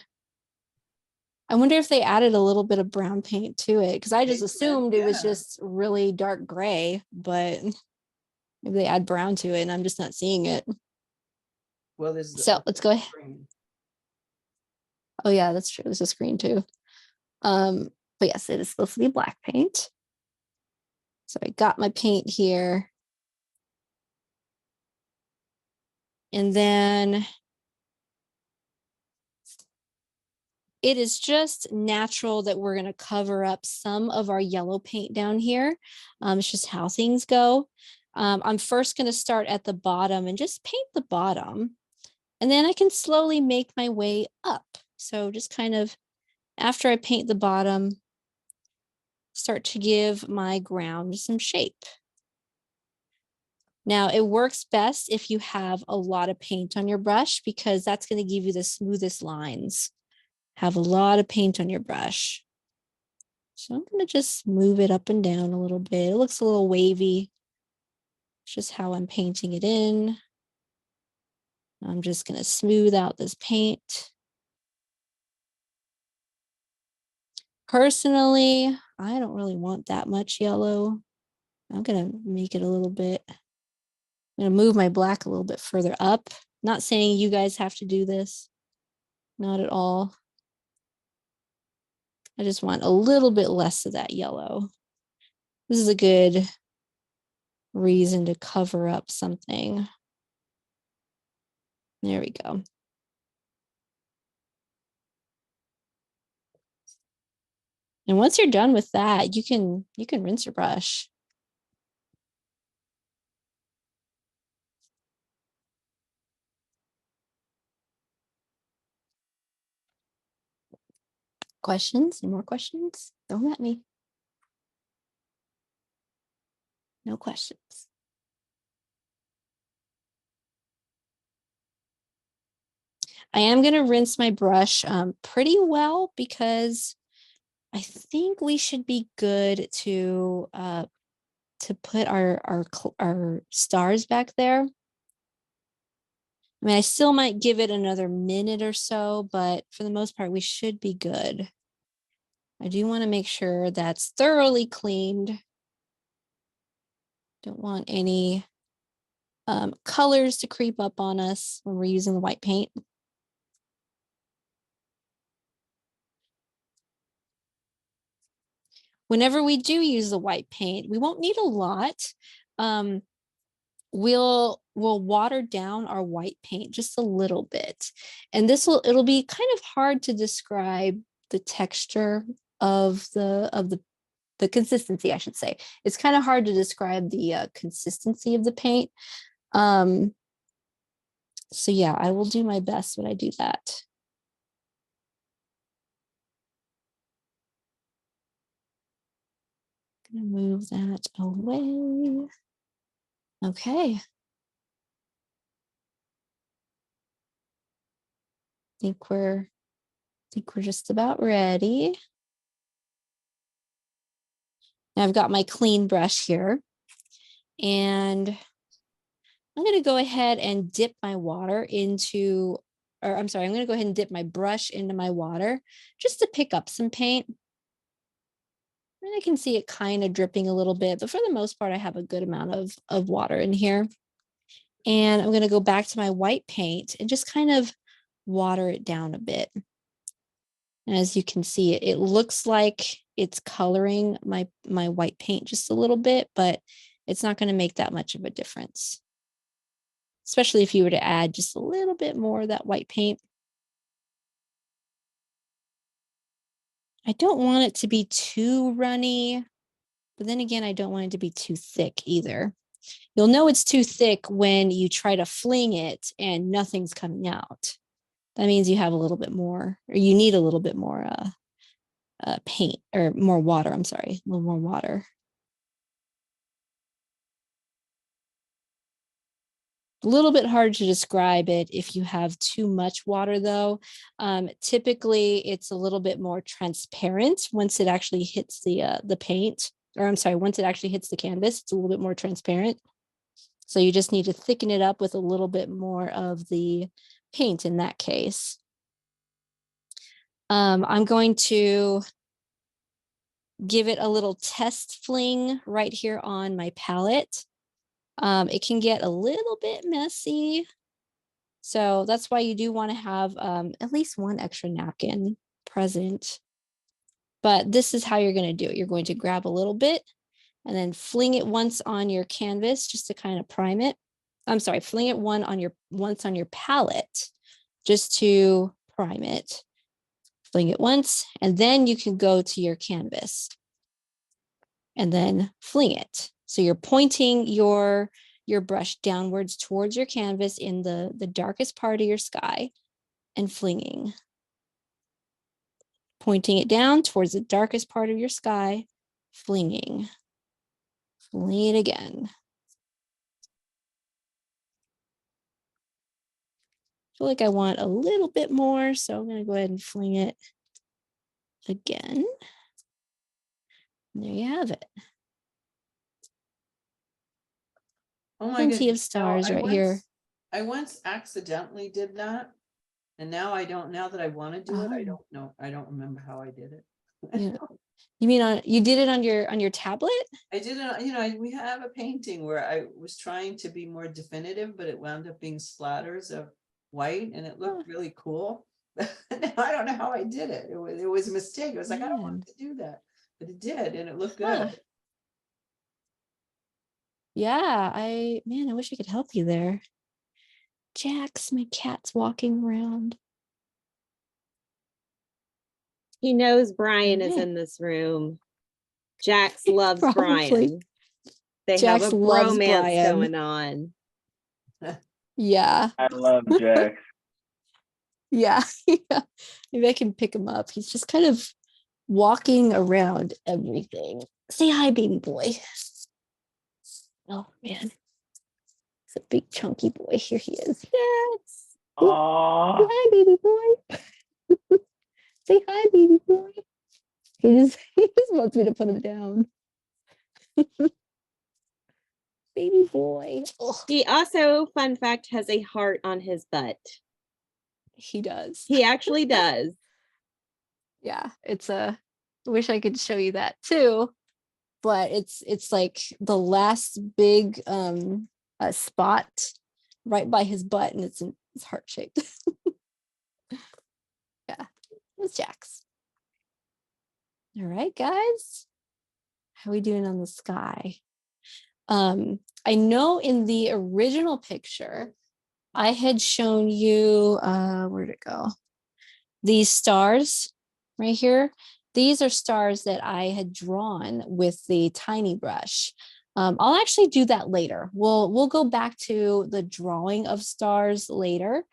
I wonder if they added a little bit of brown paint to it because I just assumed it was just really dark gray, but maybe they add brown to it and I'm just not seeing it. Well, so let's go ahead. Oh yeah, that's true. There's a screen too. But yes, it is supposed to be black paint. So I got my paint here. And then it is just natural that we're going to cover up some of our yellow paint down here. It's just how things go. I'm first going to start at the bottom and just paint the bottom. And then I can slowly make my way up. So just kind of after I paint the bottom, start to give my ground some shape. Now it works best if you have a lot of paint on your brush because that's going to give you the smoothest lines. Have a lot of paint on your brush. So I'm going to just move it up and down a little bit. It looks a little wavy. It's just how I'm painting it in. I'm just going to smooth out this paint. Personally, I don't really want that much yellow. I'm going to make it a little bit. I'm going to move my black a little bit further up. Not saying you guys have to do this. Not at all. I just want a little bit less of that yellow. This is a good reason to cover up something. There we go. And once you're done with that, you can rinse your brush. Questions? Any more questions? Throw them at me. No questions. I am going to rinse my brush pretty well because I think we should be good to put our stars back there. I mean, I still might give it another minute or so, but for the most part, we should be good. I do want to make sure that's thoroughly cleaned. Don't want any colors to creep up on us when we're using the white paint. Whenever we do use the white paint, we won't need a lot. We'll water down our white paint just a little bit. And it'll be kind of hard to describe the texture of the consistency, I should say. It's kind of hard to describe the consistency of the paint. So yeah, I will do my best when I do that. Gonna move that away. Okay. Think we're just about ready. Now I've got my clean brush here, and I'm going to go ahead and dip my water into, or I'm sorry, I'm going to go ahead and dip my brush into my water just to pick up some paint. And I can see it kind of dripping a little bit, but for the most part, I have a good amount of water in here. And I'm going to go back to my white paint and just kind of water it down a bit. And as you can see, it looks like it's coloring my white paint just a little bit, but it's not going to make that much of a difference, especially if you were to add just a little bit more of that white paint. I don't want it to be too runny, but then again, I don't want it to be too thick either. You'll know it's too thick when you try to fling it and nothing's coming out. That means you have a little bit more, or you need a little bit more paint, or more water. I'm sorry, a little more water. A little bit hard to describe it if you have too much water though. Typically it's a little bit more transparent once it actually hits the paint, or I'm sorry, once it actually hits the canvas, it's a little bit more transparent. So you just need to thicken it up with a little bit more of the paint in that case. I'm going to give it a little test fling right here on my palette. It can get a little bit messy. So that's why you do want to have at least one extra napkin present. But this is how you're going to do it. You're going to grab a little bit and then fling it once on your canvas just to kind of prime it. I'm sorry, fling it once on your palette just to prime it. Fling it once, and then you can go to your canvas and then fling it. So you're pointing your brush downwards towards your canvas in the darkest part of your sky and flinging. Pointing it down towards the darkest part of your sky, flinging. Fling it again. I feel like I want a little bit more, so I'm going to go ahead and fling it again. And there you have it. Oh my Plenty of goodness. stars right here. I once accidentally did that. And now I don't, now that I want to do it, I Oh. don't know. I don't remember how I did it. Yeah. You mean you did it on your tablet? I did it, we have a painting where I was trying to be more definitive, but it wound up being splatters of white and it looked really cool. Now I don't know how I did it. It was a mistake. I was like, I don't want to do that. But it did, and it looked good. Yeah, I wish I could help you there. Jax, my cat's walking around. He knows Brian is in this room. Jax loves Brian. They Jax have a loves bromance Brian. going on. Yeah. I love Jax. Yeah. Maybe I can pick him up. He's just kind of walking around everything. Say hi, baby boy. Oh man. He's a big chunky boy. Here he is. Yes. Aww. Say hi, baby boy. Say hi, baby boy. He just wants me to put him down. baby boy. Ugh, He also, fun fact, has a heart on his butt. he does. He actually does. Yeah, it's a wish I could show you that too, but it's like the last big spot right by his butt, and it's heart shaped. Yeah, it's Jax. All right, guys, how are we doing on the sky? I know in the original picture I had shown you where'd it go? These stars right here. These are stars that I had drawn with the tiny brush. I'll actually do that later. We'll go back to the drawing of stars later.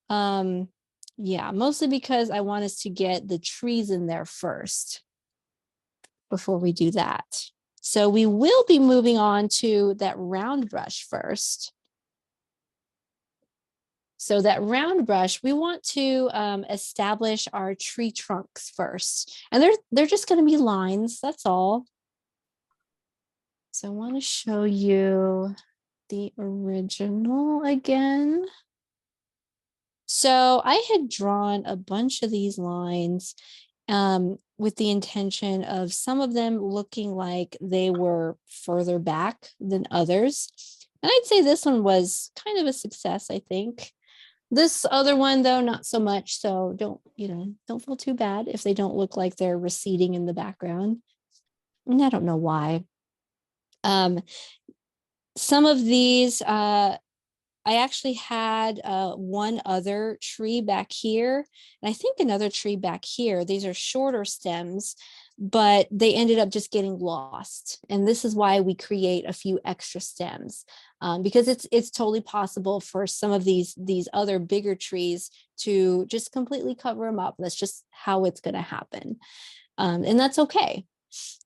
Yeah, mostly because I want us to get the trees in there first before we do that. So we will be moving on to that round brush first. So that round brush, we want to establish our tree trunks first. And they're just going to be lines, that's all. So I want to show you the original again. So I had drawn a bunch of these lines with the intention of some of them looking like they were further back than others. And I'd say this one was kind of a success, I think. This other one, though, not so much. So don't feel too bad if they don't look like they're receding in the background. And I don't know why. Some of these, I actually had one other tree back here, and I think another tree back here. These are shorter stems, but they ended up just getting lost. And this is why we create a few extra stems, because it's totally possible for some of these other bigger trees to just completely cover them up. That's just how it's going to happen. And that's okay.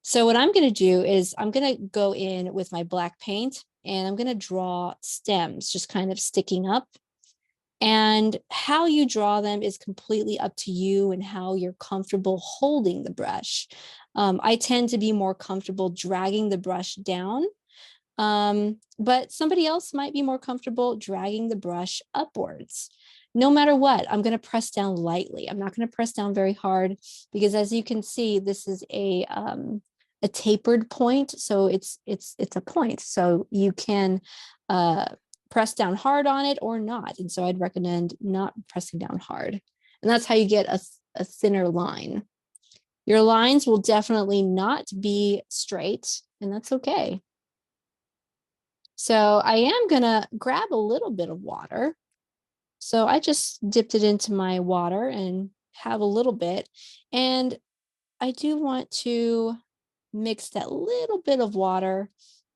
So what I'm going to do is I'm going to go in with my black paint, and I'm going to draw stems just kind of sticking up. And how you draw them is completely up to you and how you're comfortable holding the brush. I tend to be more comfortable dragging the brush down, but somebody else might be more comfortable dragging the brush upwards. No matter what, I'm going to press down lightly. I'm not going to press down very hard because, as you can see, this is a tapered point. So it's a point. So you can press down hard on it or not. And so I'd recommend not pressing down hard. And that's how you get a thinner line. Your lines will definitely not be straight, and that's okay. So I am going to grab a little bit of water. So I just dipped it into my water and have a little bit. And I do want to mix that little bit of water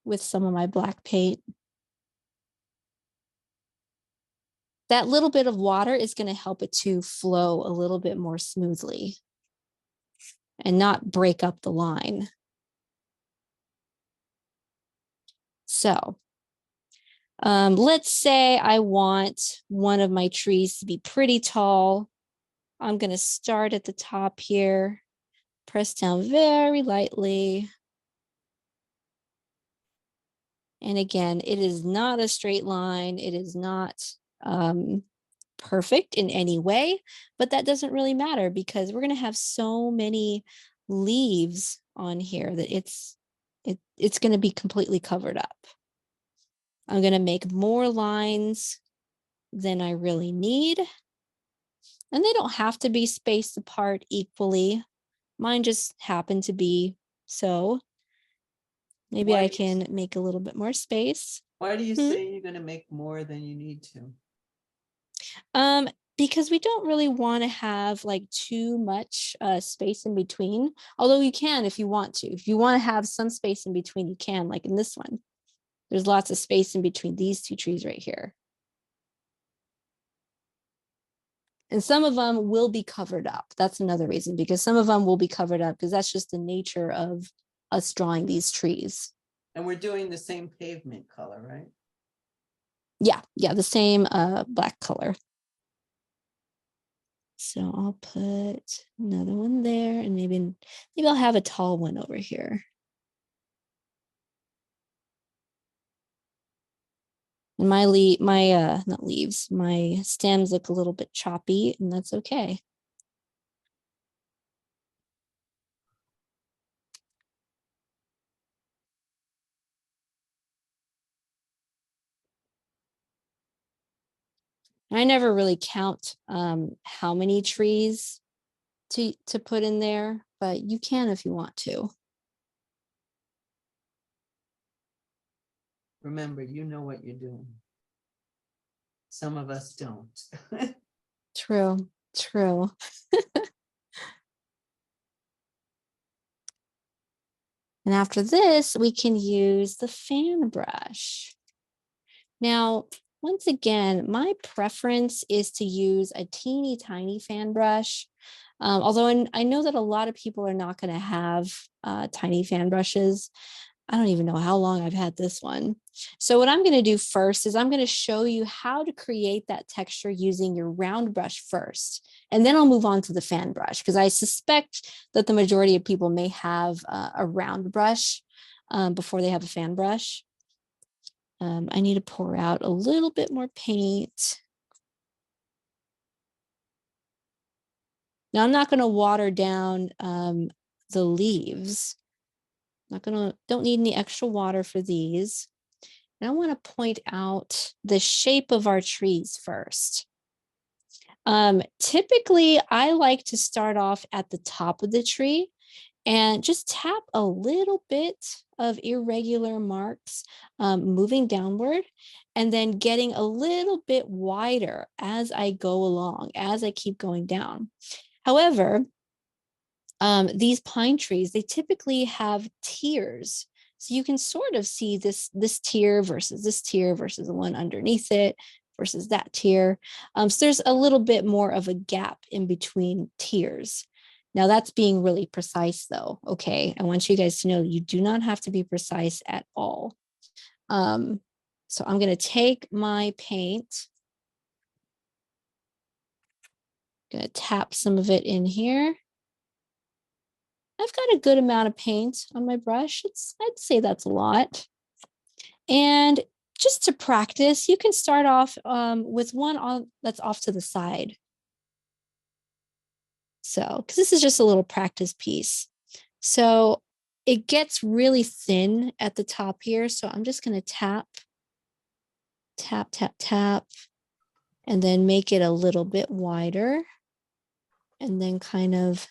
with some of my black paint. That little bit of water is going to help it to flow a little bit more smoothly and not break up the line. So let's say I want one of my trees to be pretty tall. I'm going to start at the top here, press down very lightly. And again, it is not a straight line. It is not perfect in any way, but that doesn't really matter because we're going to have so many leaves on here that it's going to be completely covered up. I'm going to make more lines than I really need. And they don't have to be spaced apart equally. Mine just happen to be so. Maybe I can make a little bit more space. Why do you say you're going to make more than you need to? Because we don't really want to have like too much space in between. Although you can if you want to. If you want to have some space in between, you can, like in this one. There's lots of space in between these two trees right here. And some of them will be covered up. That's another reason, because some of them will be covered up because that's just the nature of us drawing these trees. And we're doing the same pavement color, right? Yeah, the same black color. So I'll put another one there, and maybe I'll have a tall one over here. And not leaves, my stems look a little bit choppy, and that's okay. I never really count how many trees to put in there, but you can if you want to. Remember, you know what you're doing. Some of us don't. True, true. And after this, we can use the fan brush. Now, once again, my preference is to use a teeny tiny fan brush. Although I know that a lot of people are not going to have tiny fan brushes. I don't even know how long I've had this one. So what I'm going to do first is I'm going to show you how to create that texture using your round brush first. And then I'll move on to the fan brush because I suspect that the majority of people may have a round brush before they have a fan brush. I need to pour out a little bit more paint. Now I'm not going to water down the leaves. Don't need any extra water for these. And I want to point out the shape of our trees first. Typically, I like to start off at the top of the tree and just tap a little bit of irregular marks, moving downward, and then getting a little bit wider as I go along, as I keep going down. However, these pine trees, they typically have tiers. So you can sort of see this tier versus the one underneath it versus that tier. So there's a little bit more of a gap in between tiers. Now that's being really precise though, okay? I want you guys to know you do not have to be precise at all. So I'm gonna take my paint, gonna tap some of it in here. I've got a good amount of paint on my brush. I'd say that's a lot. And just to practice, you can start off with one that's off to the side. So, because this is just a little practice piece. So it gets really thin at the top here. So I'm just going to tap, tap, tap, tap, and then make it a little bit wider. And then kind of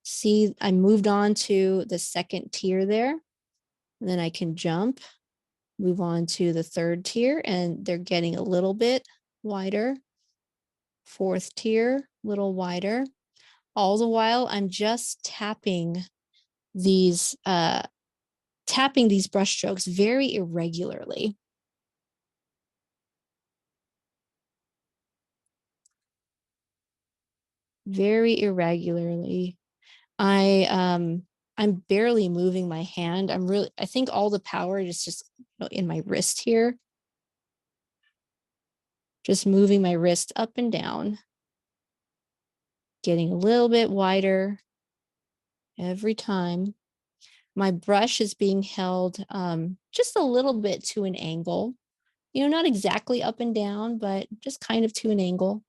see, I moved on to the second tier there. And then I can jump, move on to the third tier, and they're getting a little bit wider. Fourth tier, little wider. All the while, I'm just tapping these brush strokes very irregularly. Very irregularly. I'm barely moving my hand. I think all the power is just in my wrist here. Just moving my wrist up and down. Getting a little bit wider every time. My brush is being held just a little bit to an angle. Not exactly up and down, but just kind of to an angle.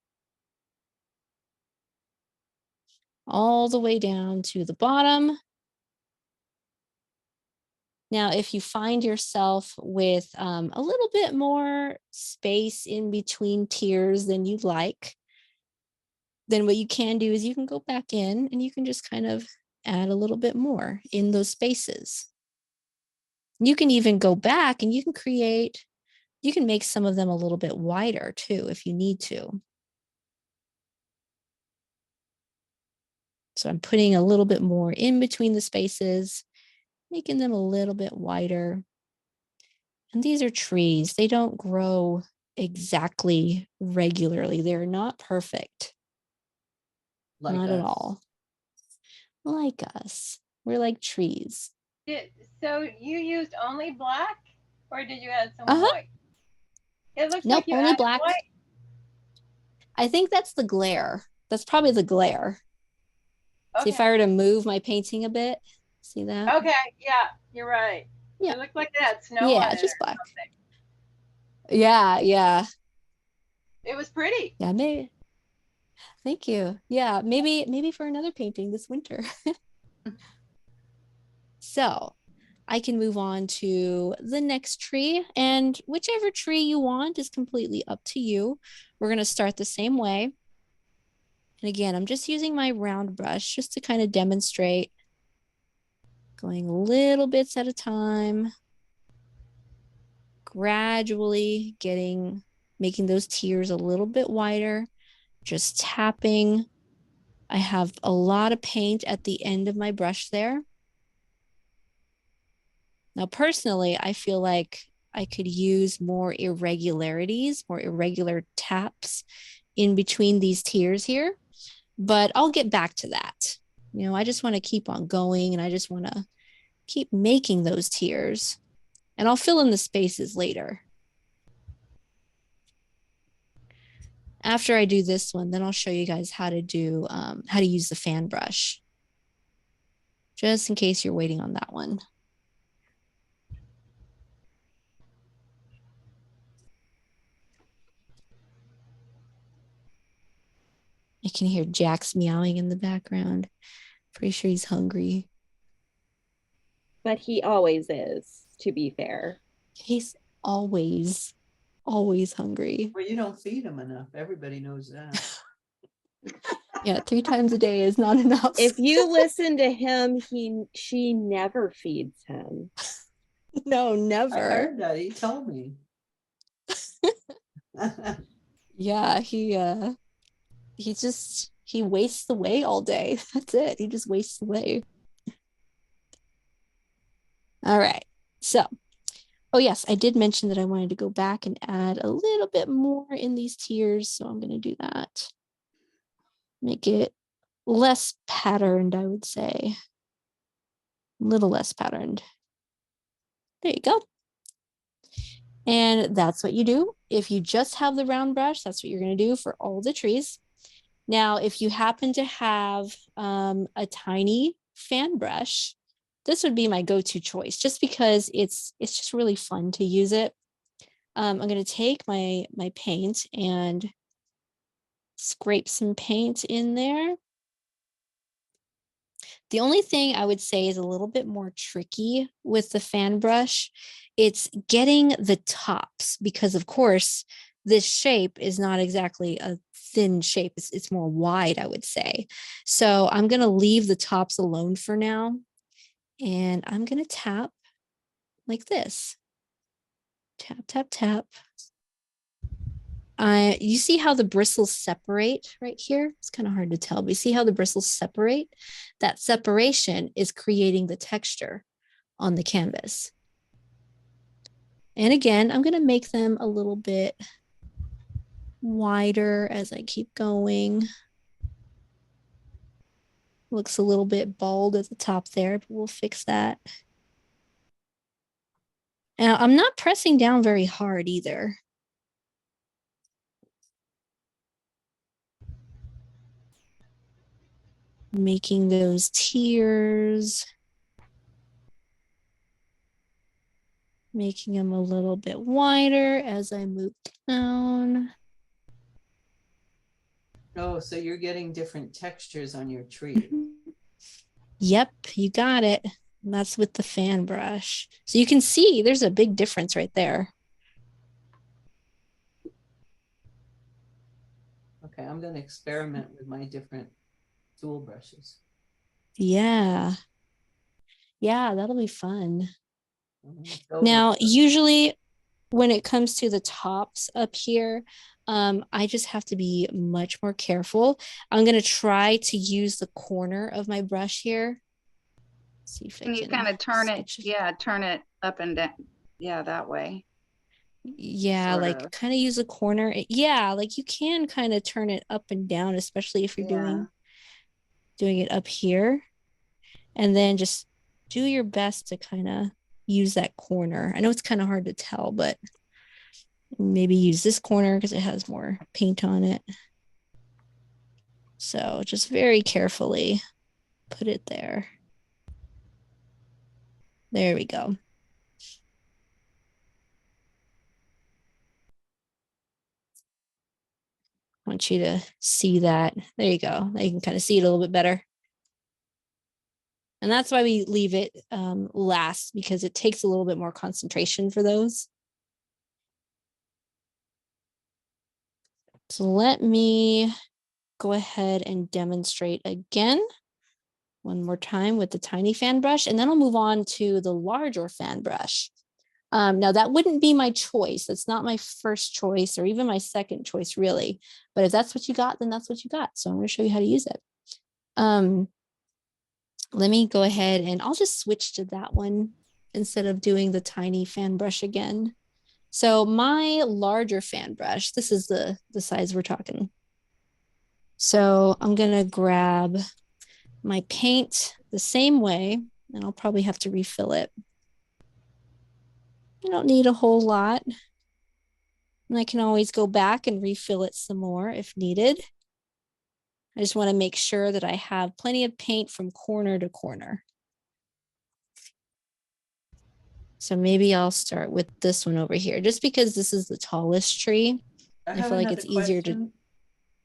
All the way down to the bottom. Now, if you find yourself with a little bit more space in between tiers than you'd like, then what you can do is you can go back in and you can just kind of add a little bit more in those spaces. You can even go back and you can make some of them a little bit wider too, if you need to. So I'm putting a little bit more in between the spaces, making them a little bit wider. And these are trees. They don't grow exactly regularly. They're not perfect. Like not us. at all. Like us. We're like trees. So you used only black, or did you add some white? It looks Nope, like you only added black. white. I think that's the glare. That's probably the glare. Okay. See, if I were to move my painting a bit, see that? Okay, yeah, you're right. Yeah. It looked like that snow on Yeah, it just or black. something. Yeah, yeah. It was pretty. Yeah, maybe. Thank you. Yeah, maybe for another painting this winter. So I can move on to the next tree, and whichever tree you want is completely up to you. We're going to start the same way. And again, I'm just using my round brush just to kind of demonstrate, going little bits at a time, gradually making those tiers a little bit wider, just tapping. I have a lot of paint at the end of my brush there. Now, personally, I feel like I could use more irregularities, more irregular taps in between these tiers here, but I'll get back to that. You know, I just want to keep on going and I just want to keep making those tiers, and I'll fill in the spaces later. After I do this one, then I'll show you guys how to do, how to use the fan brush, just in case you're waiting on that one. I can hear Jax meowing in the background. Pretty sure he's hungry. But he always is, to be fair. He's always hungry. Well, you don't feed him enough. Everybody knows that. Yeah, 3 times a day is not enough. If you listen to him, she never feeds him. No, I never. heard that. He told me. Yeah, he wastes away all day. That's it. He just wastes away. All right. So, oh yes, I did mention that I wanted to go back and add a little bit more in these tiers, so I'm going to do that. Make it less patterned, I would say. A little less patterned. There you go. And that's what you do. If you just have the round brush, that's what you're going to do for all the trees. Now, if you happen to have a tiny fan brush, this would be my go-to choice, just because it's just really fun to use it. I'm going to take my paint and scrape some paint in there. The only thing I would say is a little bit more tricky with the fan brush. It's getting the tops, because of course this shape is not exactly a thin shape. It's more wide, I would say. So I'm going to leave the tops alone for now. And I'm going to tap like this. Tap, tap, tap. You see how the bristles separate right here? It's kind of hard to tell, but you see how the bristles separate? That separation is creating the texture on the canvas. And again, I'm going to make them a little bit wider as I keep going. Looks a little bit bald at the top there, but we'll fix that. Now, I'm not pressing down very hard either. Making those tiers. Making them a little bit wider as I move down. Oh, so you're getting different textures on your tree. Yep, you got it. And that's with the fan brush. So you can see there's a big difference right there. Okay, I'm going to experiment with my different tool brushes. Yeah. Yeah, that'll be fun. Now, usually when it comes to the tops up here, I just have to be much more careful. I'm going to try to use the corner of my brush here. See if Can you kind of turn it? Yeah, turn it up and down. Yeah, that way. Yeah, Sort like of. kind of use a corner. Yeah, like you can kind of turn it up and down, especially if you're doing it up here. And then just do your best to kind of use that corner. I know it's kind of hard to tell, but maybe use this corner because it has more paint on it. So just very carefully put it there. There we go. want you to see that. There you go. Now you can kind of see it a little bit better. And that's why we leave it last, because it takes a little bit more concentration for those. So let me go ahead and demonstrate again one more time with the tiny fan brush, and then I'll move on to the larger fan brush. Now that wouldn't be my choice. That's not my first choice or even my second choice really, but if that's what you got, then that's what you got. So I'm going to show you how to use it. Let me go ahead and I'll just switch to that one instead of doing the tiny fan brush again. So my larger fan brush, this is the size we're talking. So I'm going to grab my paint the same way, and I'll probably have to refill it. I don't need a whole lot. And I can always go back and refill it some more if needed. I just want to make sure that I have plenty of paint from corner to corner. So maybe I'll start with this one over here, just because this is the tallest tree. I feel like it's easier to,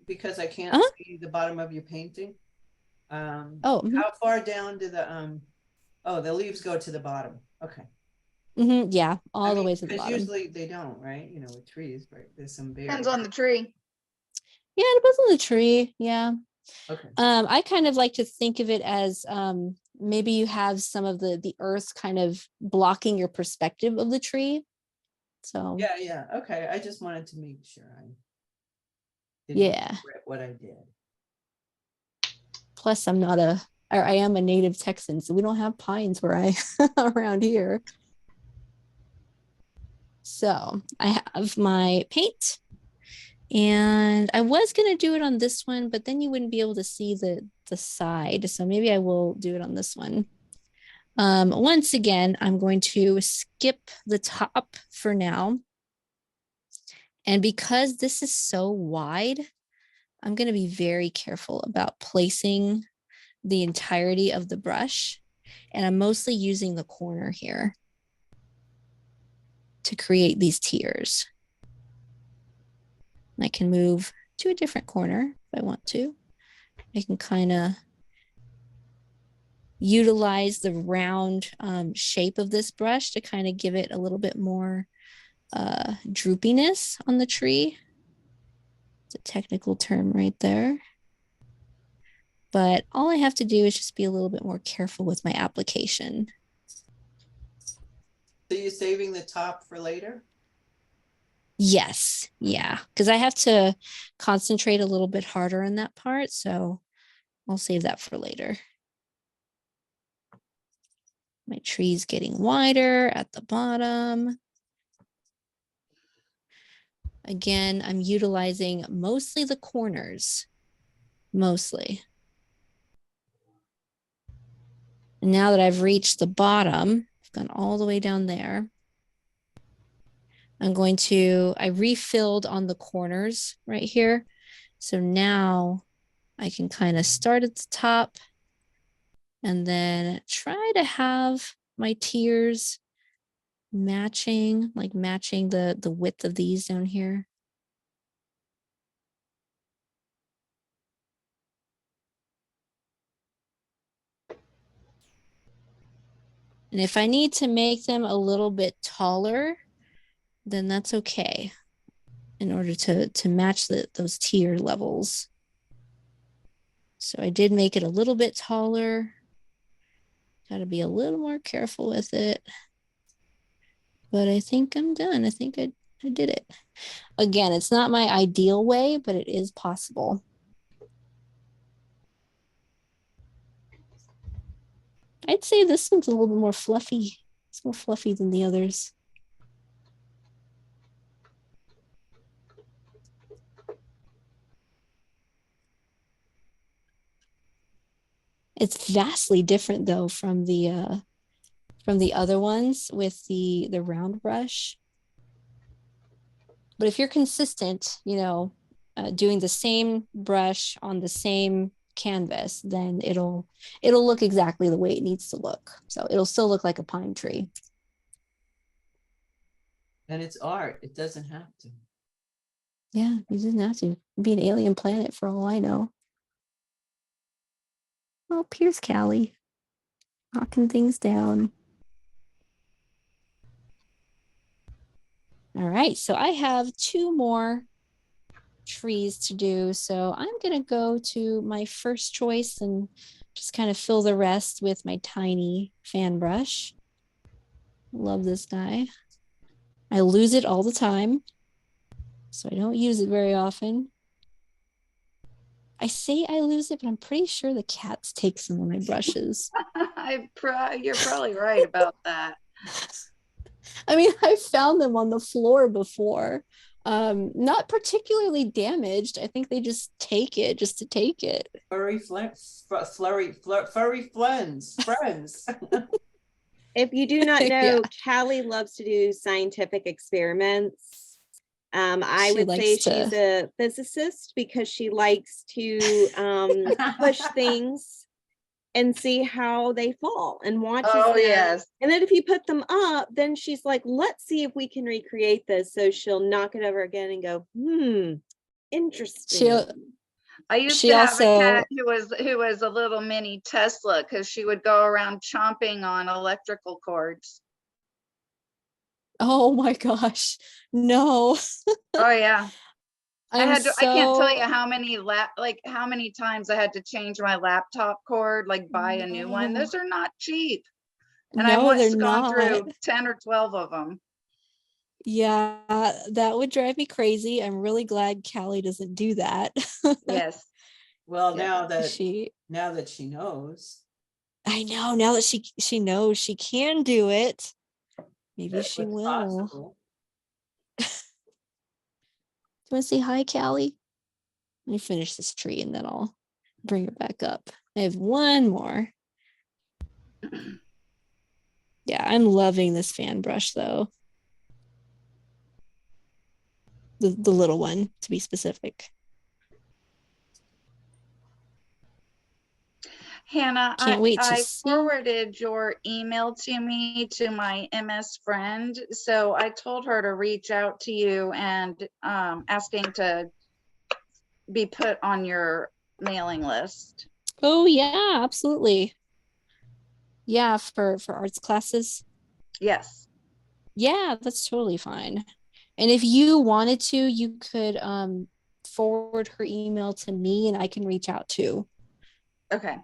because I can't see the bottom of your painting. How far down do the the leaves go to the bottom? Okay. Yeah, all the way to the bottom. Usually they don't, right? You know, with trees, right? There's some big. Depends on the tree. Yeah, it depends on the tree. Yeah. Okay. I kind of like to think of it as maybe you have some of the earth kind of blocking your perspective of the tree. So yeah. Okay. I just wanted to make sure I didn't regret what I did. Plus, I am a native Texan, so we don't have pines where I around here. So I have my paint, and I was going to do it on this one, but then you wouldn't be able to see the side. So maybe I will do it on this one. Once again, I'm going to skip the top for now. And because this is so wide, I'm going to be very careful about placing the entirety of the brush. And I'm mostly using the corner here to create these tiers. And I can move to a different corner if I want to. I can kind of utilize the round shape of this brush to kind of give it a little bit more droopiness on the tree. It's a technical term right there. But all I have to do is just be a little bit more careful with my application. So you're saving the top for later? Yes, yeah, because I have to concentrate a little bit harder on that part, so I'll save that for later. My tree's getting wider at the bottom. Again, I'm utilizing mostly the corners, mostly. And now that I've reached the bottom, I've gone all the way down there. I refilled on the corners right here. So now I can kind of start at the top and then try to have my tiers matching the width of these down here. And if I need to make them a little bit taller, then that's okay in order to match those tier levels. So I did make it a little bit taller. Got to be a little more careful with it. But I think I'm done. I think I did it. Again, it's not my ideal way, but it is possible. I'd say this one's a little bit more fluffy. It's more fluffy than the others. It's vastly different though from the other ones with the round brush. But if you're consistent, doing the same brush on the same canvas, then it'll look exactly the way it needs to look. So it'll still look like a pine tree. And it's art. It doesn't have to. Yeah, you didn't have to be an alien planet for all I know. Oh, here's Callie. Knocking things down. All right, so I have 2 more trees to do. So I'm gonna go to my first choice and just kind of fill the rest with my tiny fan brush. Love this guy. I lose it all the time, so I don't use it very often. I say I lose it, but I'm pretty sure the cats take some of my brushes. You're probably right about that. I mean, I found them on the floor before. Not particularly damaged. I think they just take it just to take it. Furry friends. If you do not know, Yeah. Callie loves to do scientific experiments. I She would say likes to- she's a physicist because she likes to push things and see how they fall and watches Oh, them. yes. And then if you put them up, then she's like, let's see if we can recreate this. So she'll knock it over again and go, interesting. I used She to have also- a cat who was a little mini Tesla because she would go around chomping on electrical cords. Oh my gosh. No. Oh yeah. I can't tell you so- how many times I had to change my laptop cord, like buy a new one. No. Those are not cheap. And I No, must they're have gone through not. 10 or 12 of them. Yeah, that would drive me crazy. I'm really glad Callie doesn't do that. Yes. Well, Yeah. now that she knows. I know now that she knows she can do it. Maybe that she what's will. possible. Do you want to say hi, Callie? Let me finish this tree and then I'll bring it back up. I have one more. Yeah, I'm loving this fan brush though. The little one, to be specific. Hannah, Can't wait to I see. forwarded your email to me to my MS friend. So I told her to reach out to you and asking to be put on your mailing list. Oh yeah, absolutely. Yeah, for arts classes. Yes. Yeah, that's totally fine. And if you wanted to, you could forward her email to me and I can reach out too. Okay.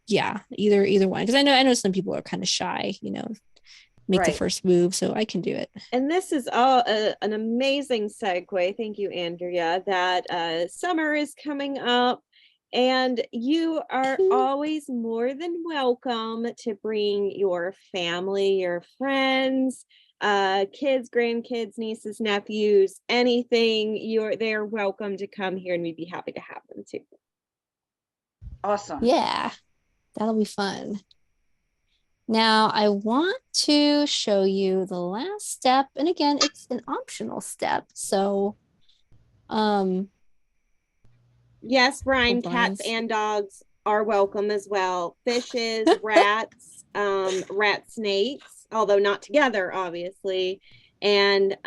Yeah, either one. Because I know some people are kind of shy, make the Right. first move, so I can do it. And this is all an amazing segue. Thank you, Andrea, that summer is coming up and you are always more than welcome to bring your family, your friends, kids, grandkids, nieces, nephews, anything. They're welcome to come here and we'd be happy to have them too. Awesome. Yeah, that'll be fun. Now I want to show you the last step. And again, it's an optional step. So, yes, Brian, cats and dogs are welcome as well. Fishes, rats, rat snakes, although not together, obviously, and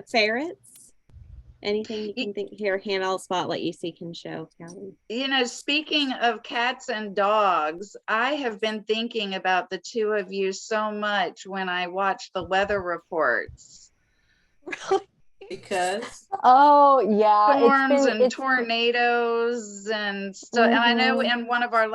ferrets. Anything you can think here, Hannah, I'll spotlight you so you can show, Callie. Speaking of cats and dogs, I have been thinking about the two of you so much when I watch the weather reports. Because oh yeah, storms and tornadoes and stuff. And I know in one of the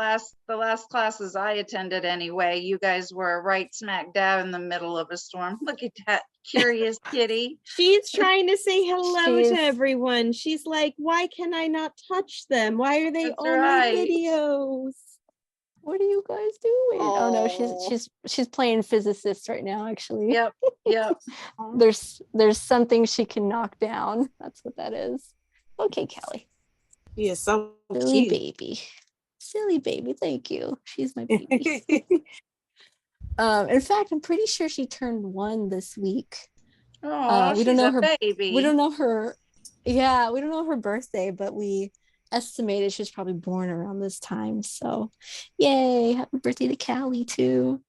last classes I attended anyway, you guys were right smack dab in the middle of a storm. Look at that curious kitty. She's trying to say hello to everyone. She's like, why can I not touch them? Why are they on videos? What are you guys doing? Oh no, she's playing physicist right now, actually. Yep. There's something she can knock down. That's what that is. Okay, Callie. Yeah, so silly cute. Silly baby. Thank you. She's my baby. In fact, I'm pretty sure she turned 1 this week. Oh, we don't know her baby. We don't know her. Yeah, we don't know her birthday, but we estimated she was probably born around this time. So, yay! Happy birthday to Callie too.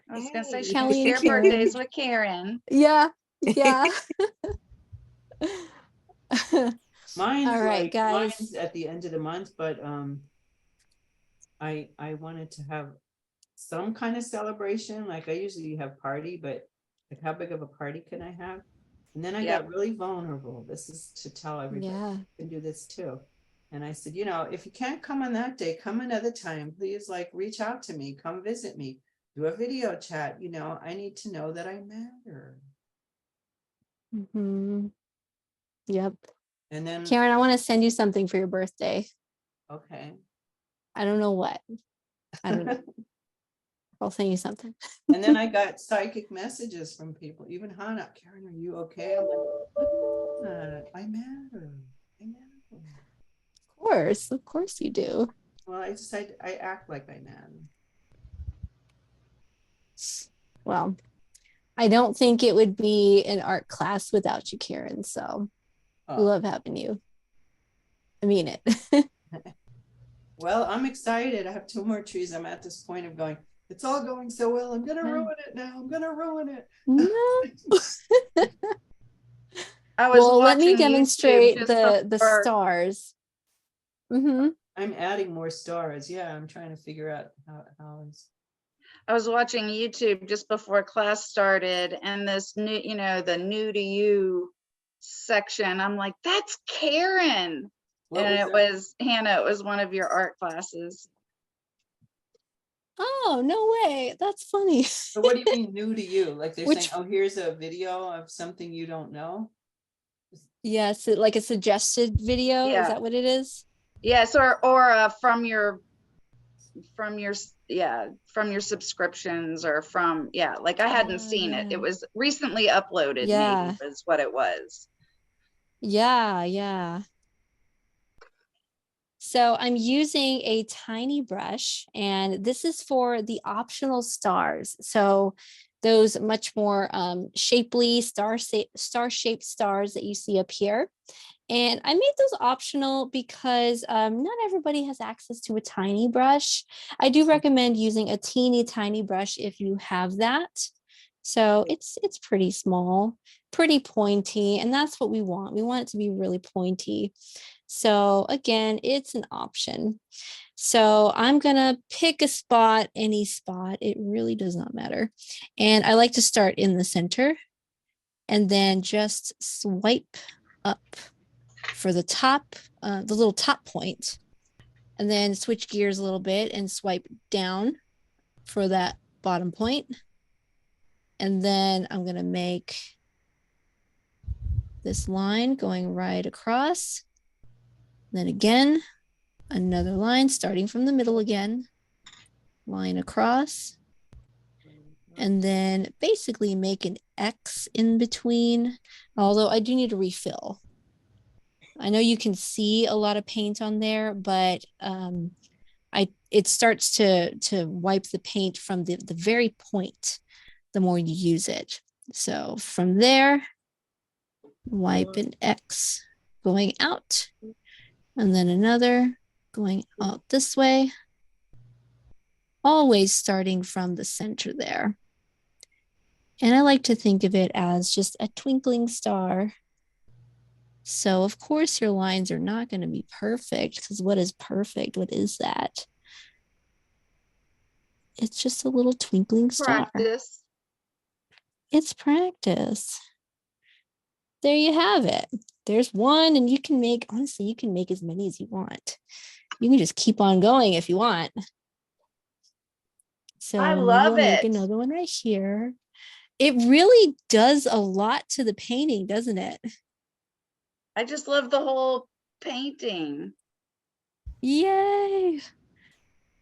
I was gonna say she Callie can and share Karen. birthdays with Karen. Yeah. Mine's All right, like, guys. mine's at the end of the month, but I wanted to have some kind of celebration. Like I usually have party, but like how big of a party can I have? And then I Yep. got really vulnerable. This is to tell everybody Yeah. you can do this too. And I said, you know, if you can't come on that day, come another time. Please, like, reach out to me, come visit me, do a video chat. You know, I need to know that I matter. Mm-hmm. Yep. And then, Karen, I want to send you something for your birthday. okay. I don't know what. I don't know. I'll send you something. And then I got psychic messages from people, even Hannah, Karen, are you okay? I'm like, look at that. I matter. I matter. Of course you do. Well, I act like I matter. Well, I don't think it would be an art class without you, Karen. So we love having you. I mean it. Well, I'm excited. I have 2 more trees. I'm at this point of going, it's all going so well. I'm gonna ruin it now. I'm gonna ruin it. No. I was Well, let me watching YouTube demonstrate just the before- stars. Mm-hmm. I'm adding more stars. Yeah, I'm trying to figure out how it's. I was watching YouTube just before class started, and this new, the new to you section. I'm like, that's Karen. What And was it that? was Hannah. It was one of your art classes. Oh, no way. That's funny. So what do you mean new to you? Like they're Which- saying, oh, here's a video of something you don't know. Yes, like a suggested video. Yeah. Is that what it is? Yes, or from your subscriptions, or from, like I hadn't seen it. Yeah. It was recently uploaded. Yeah. Maybe was what it was. Yeah. So I'm using a tiny brush, and this is for the optional stars. So those much more shapely star-shaped stars that you see up here. And I made those optional because not everybody has access to a tiny brush. I do recommend using a teeny tiny brush if you have that. So it's pretty small, pretty pointy, and that's what we want. We want it to be really pointy. So again, it's an option. So I'm gonna pick a spot, any spot. It really does not matter. And I like to start in the center and then just swipe up for the top, the little top point, and then switch gears a little bit and swipe down for that bottom point. And then I'm gonna make this line going right across. Then again, another line starting from the middle again, line across, and then basically make an X in between, although I do need to refill. I know you can see a lot of paint on there, but it starts to wipe the paint from the very point the more you use it. So from there, wipe an X going out, and then another going out this way, always starting from the center there. And I like to think of it as just a twinkling star. So of course your lines are not going to be perfect, because what is perfect? What is that? It's just a little twinkling star. Practice. It's practice. There you have it. There's one, and you can make, honestly, you can make as many as you want. You can just keep on going if you want. So I maybe love I'll make it. another one right here. It really does a lot to the painting, doesn't it? I just love the whole painting. Yay.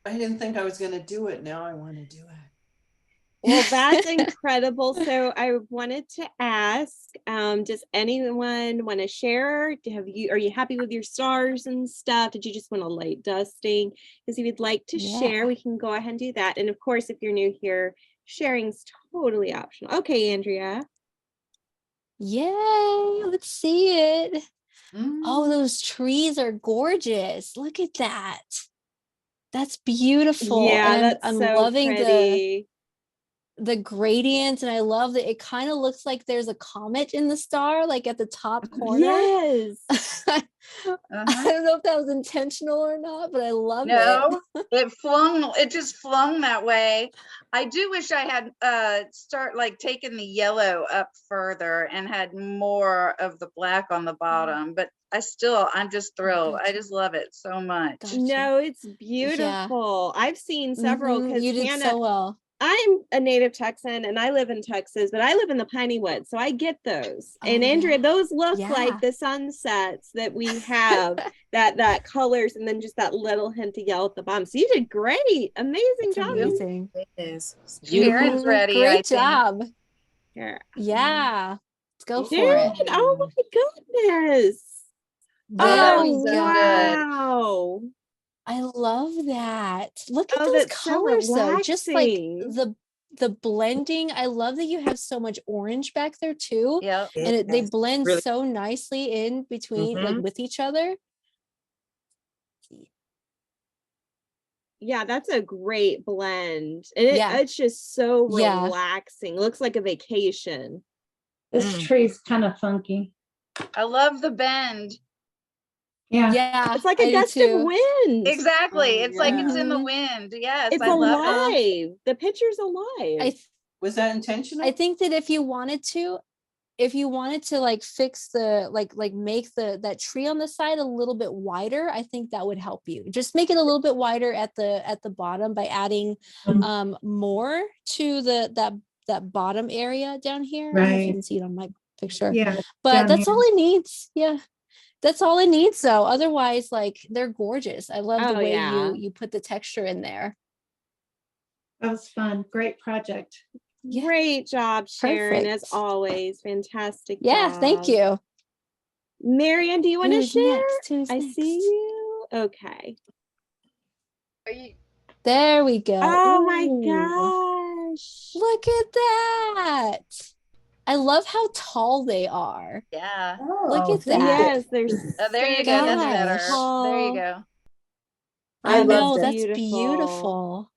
I didn't think I was gonna do it. Now I want to do it. Well, that's incredible. So I wanted to ask, does anyone want to share? Are you happy with your stars and stuff? Did you just want a light dusting? Because if you'd like to share, we can go ahead and do that. And of course, if you're new here, sharing's totally optional. Okay, Andrea. Yay, let's see it. Oh, those trees are gorgeous. Look at that. That's beautiful. Yeah, and that's I'm so loving pretty. the gradients, and I love that it kind of looks like there's a comet in the star, like at the top corner. Yes. I don't know if that was intentional or not, but I love it. No, it just flung that way. I do wish I had start like taking the yellow up further and had more of the black on the bottom, but I'm just thrilled. I just love it so much. Gotcha. No, it's beautiful. I've seen several because you did Hannah, so well. I'm a native Texan and I live in Texas, but I live in the Piney Woods, so I get those. Oh, And Andrea, yeah. those look Yeah. like the sunsets that we have, that colors, and then just that little hint of yellow at the bottom. So you did great, amazing It's job. amazing. It is. Karen's ready. I Great think. job. Here. Yeah. Let's go Dude, for it. oh my goodness. There Oh we so go. good. wow. I love that. Look at Oh, those that's so colors though. Just like relaxing. the blending. I love that you have so much orange back there too. Yep. And they Yes. blend Really- so nicely in between, like with each other. Yeah, that's a great blend. And Yeah. it's just so Yeah. relaxing. Looks like a vacation. This tree's kind of funky. I love the bend. Yeah. Yeah. It's like I a do gust of too. wind. Exactly. Oh, It's like it's in the yeah. wind. Yes, It's I love it. alive. The picture's alive. Was that intentional? I think that if you wanted to like fix the like make that tree on the side a little bit wider, I think that would help you. Just make it a little bit wider at the bottom by adding more to that bottom area down here. I don't know if you Right. can see it on my picture. Yeah. But down that's here. all it needs. Yeah. That's all it needs though. Otherwise, like they're gorgeous. I love the Oh, way yeah. you put the texture in there. That was fun. Great project. Yeah. Great job, Sharon, as Perfect. always. Fantastic Yeah, thank job. you. Marianne, do you want to Who's share? next? Who's I next? see you. Okay. Are you, There we go. Oh my Ooh. gosh. Look at that. I love how tall they are. Yeah. Look Oh, at thank that. Yes, there's There you go. That's Gosh. better. There you go. I I know, loved it. that's Beautiful. beautiful.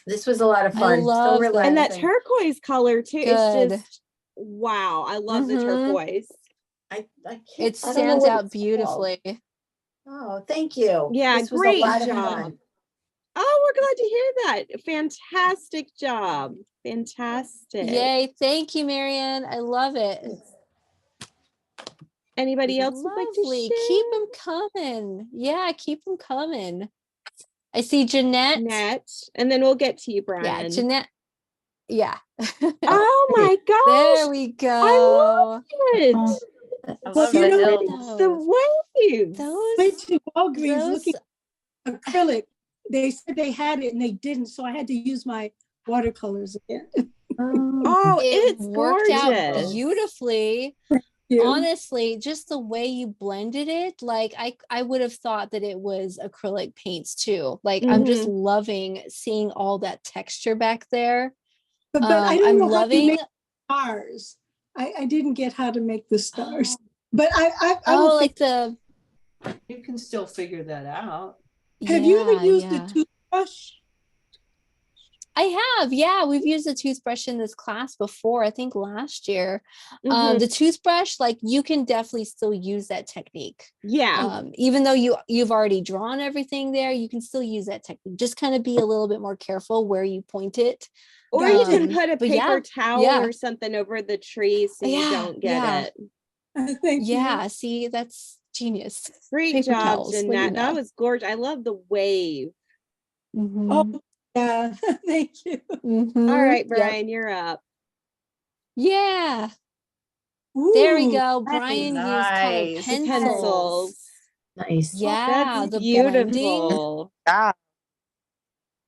This was a lot of I fun. love So that. And that relaxing. turquoise color too. Good. It's just wow. I love the Mhm. turquoise. I can't. It I don't know stands what out it's called. beautifully. Oh, thank you. Yeah, This was a great lot of job. fun. Oh, we're glad to hear that. Fantastic job. Fantastic. Yay. Thank you, Marianne. I love it. Anybody else would like to Lovely. share? Keep them coming. Yeah, keep them coming. I see Jeanette. Jeanette, and then we'll get to you, Yeah, Brian. Jeanette. Yeah. Oh my gosh. There we go. It. Oh, I Well, love you the know, hills. The waves. Went Those, to Walgreens those, looking at acrylic. They said they had it and they didn't, so I had to use my watercolors again. Oh, it it's worked out gorgeous. beautifully. You. Honestly, just the way you blended it, like I would have thought that it was acrylic paints too. Like I'm just loving seeing all that texture back there. But I don't I'm know how to loving. make stars. I didn't get how to make the stars. But I Oh, will like fix. the. You can still figure that out. Have you ever Yeah, used yeah. a toothbrush? I have, yeah. We've used a toothbrush in this class before, I think last year. Mhm. The toothbrush, like you can definitely still use that technique. Yeah. Even though you've already drawn everything there, you can still use that technique. Just kind of be a little bit more careful where you point it. Or you can Um, put a but paper yeah, towel yeah. or something over the tree so you Yeah, don't get yeah. it. Thank you. Yeah, see, that's genius. Great Paper job, towels, what do you Jeanette. That know? was gorgeous. I love the wave. Mhm, Oh, yeah. Thank you. mhm, All right, yep. Brian, you're up. Yeah, there we Ooh, go. nice. Brian used colored Nice. The pencils. pencils. Nice. Yeah, That's the blending. beautiful. Yeah.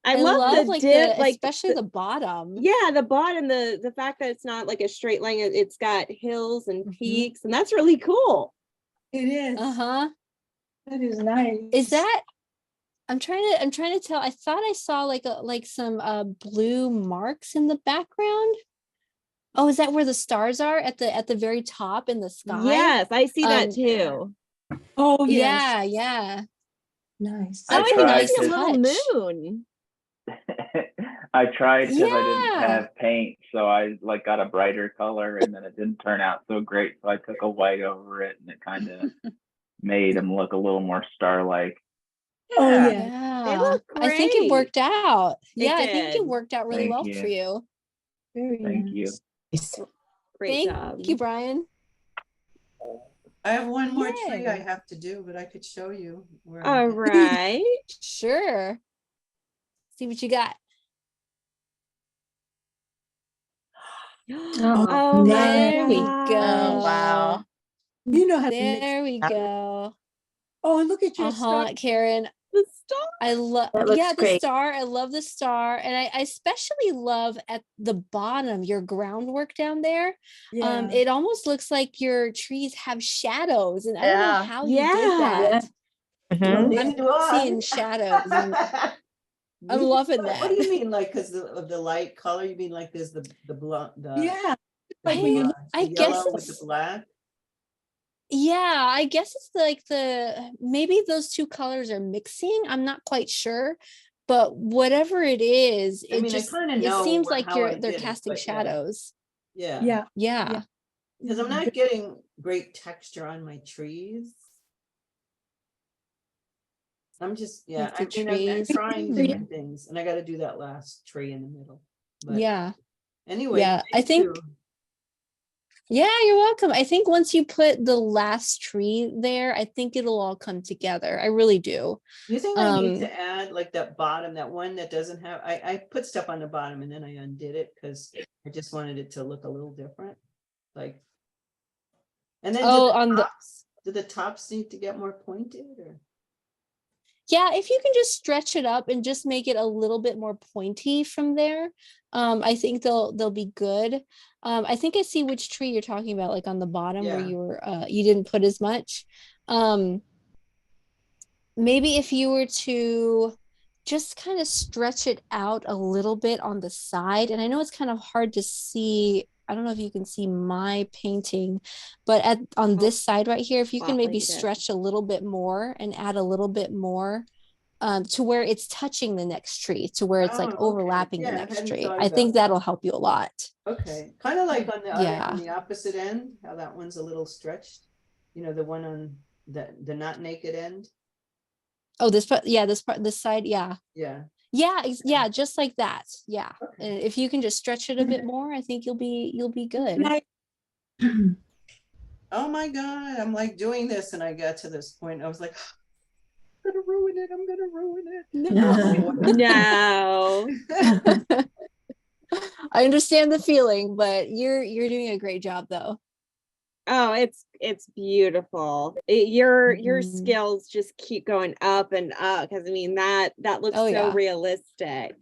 I I love love the like dip, the like especially the bottom. yeah, the bottom, the fact that it's not like a straight line, it's got hills and Mhm. peaks, and that's really cool. It is. Uh-huh. That is nice. Is that I'm trying to tell. I thought I saw like some blue marks in the background. Oh, is that where the stars are at the very top in the sky? Yes, I see that Um, too. Oh, yes. Yeah, yeah. Nice. Oh, That's I a think I nice see a little touch. moon. I tried because I didn't Yeah. have paint, so I like got a brighter color, and then it didn't turn out so great. So I took a white over it, and it kind of made them look a little more star-like. Oh, Yeah. yeah. They Yeah. look I think it great. worked out. It Yeah, I think it did. worked out really Thank well you. for you. Very Thank nice. you. Great Thank job. you, Brian. I have one more tree I Yay. have to do, but I could show you where All I'm at. right. Sure. See what you got. Oh my There we gosh. go. wow. You know how to mix. There we go. Oh, look at your star. Karen. The star. I love, That looks yeah, the great. star. I love the star. And I especially love at the bottom, your groundwork down there. Yeah. It almost looks like your trees have shadows. And I don't know Yeah. how you did Yeah. that. Mhm. Neither do I. Seeing shadows. And I'm loving What do that. you mean, like, because of the light color? You mean like there's the blonde, Yeah. the, Like when you I the guess yellow with the it's, black? yeah, I guess it's like maybe those two colors are mixing. I'm not quite sure. But whatever it is, I it mean, I just, kind of it know seems like how I they're did it, casting but shadows. yeah. Yeah. Yeah. Because I'm not getting great texture on my trees. I'm just, Like the I'm trees. trying different things, and I got to do that last tree in the middle. But Yeah. anyway, Yeah, I thank think, you. yeah, you're welcome. I think once you put the last tree there, I think it'll all come together. I really do. You think I need Um, to add like that bottom, that one that doesn't have, I put stuff on the bottom and then I undid it because I just wanted it to look a little different. Like, and then do the tops need to get more pointed or? yeah, if you can just stretch it up and just make it a little bit more pointy from there, I think they'll be good. I think I see which tree you're talking about, like on the bottom where Yeah. you were you didn't put as much. Maybe if you were to just kind of stretch it out a little bit on the side, and I know it's kind of hard to see. I don't know if you can see my painting, but on this side right here, if you can maybe spotlight it. stretch a little bit more and add a little bit more to where it's touching the next tree, to where it's like Oh, okay. overlapping the Yeah, I next hadn't tree. thought I about think that. that'll help you a lot. Okay, kind of like on the Yeah. on the opposite end, how that one's a little stretched. You know, the one on the not naked end. Oh, this part, yeah, this side, yeah. Yeah. Yeah, yeah, just like that. Yeah. Okay. And if you can just stretch it a bit more, I think you'll be good. Oh my God, I'm like doing this and I got to this point. I was like, I'm gonna ruin it. I'm gonna ruin it. No. I understand the feeling, but you're doing a great job though. Oh, it's beautiful. Your Mhm. skills just keep going up and up because I mean that looks Oh, so yeah. realistic.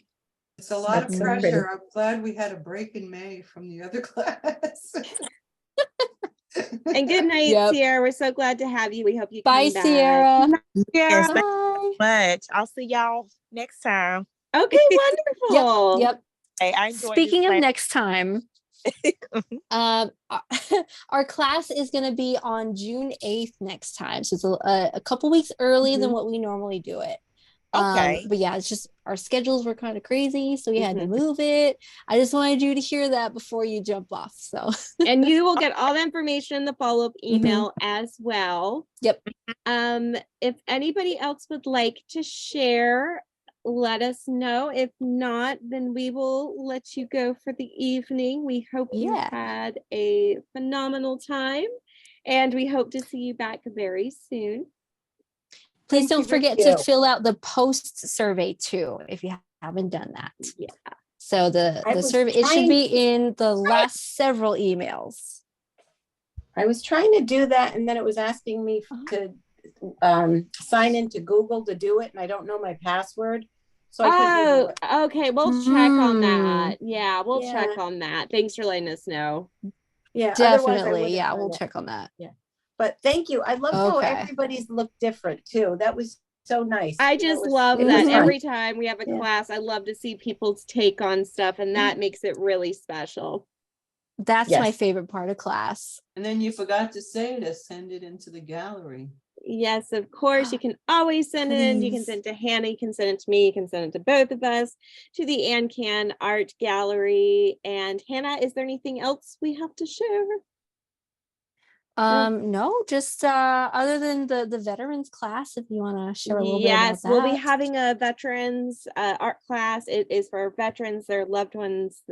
It's a lot That's of so pressure. pretty. I'm glad we had a break in May from the other class. And good night, Yep. Sierra. We're so glad to have you. We hope you Bye, come back. Sierra. Yes, thank Bye. you much. I'll see y'all next time. Okay, wonderful. Yep. Hey, I enjoyed Speaking this of class. next time, our class is going to be on June 8th next time. So it's a couple weeks early than what we normally do it. Okay. But yeah, it's just our schedules were kind of crazy, so we had to move it. I just wanted you to hear that before you jump off. So And you will get all the information in the follow-up email as well. Yep. If anybody else would like to share, let us know. If not, then we will let you go for the evening. We hope you had a phenomenal time, and we hope to see you back very soon. Please don't forget to fill out the post survey too, if you haven't done that. Yeah. So the survey, it should be in the last several emails. I was trying to do that and then it was asking me to sign into Google to do it and I don't know my password. So I couldn't do it. Okay. We'll check on that. Yeah, we'll check on that. Thanks for letting us know. Yeah, Definitely. Yeah, we'll check on that. Yeah. But thank you. I love how everybody's look different too. That was so nice. I just love that every time we have a class, I love to see people's take on stuff, and that makes it really special. That's my favorite part of class. And then you forgot to say to send it into the gallery. Yes, of course. You can always send it in. You can Please. send it to Hannah. You can send it to me. You can send it to both of us, to the AnCan Art Gallery. And Hannah, is there anything else we have to share? No, just other than the veterans class, if you want to share a little bit about Yes, we'll be that. having a veterans art class. It is for veterans, their loved ones,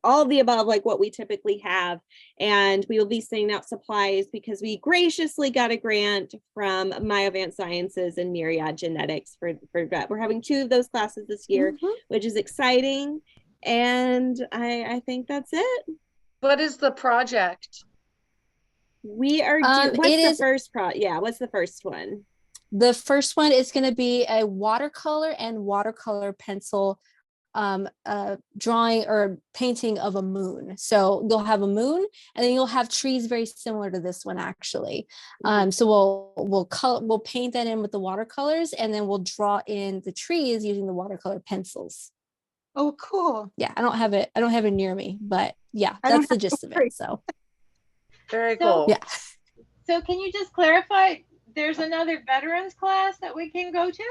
all of the above, like what we typically have. And we will be sending out supplies because we graciously got a grant from Myovant Sciences and Myriad Genetics for vet. We're having 2 of those classes this year, which is exciting. And I think that's it. What is the project? We are what's the first one? The first one is going to be a watercolor and watercolor pencil drawing or painting of a moon. So you'll have a moon and then you'll have trees very similar to this one actually. So we'll paint that in with the watercolors and then we'll draw in the trees using the watercolor pencils. Oh, cool. Yeah, I don't have it near me, but yeah, that's the gist of it. So very cool. Yeah. So can you just clarify, there's another veterans class that we can go to?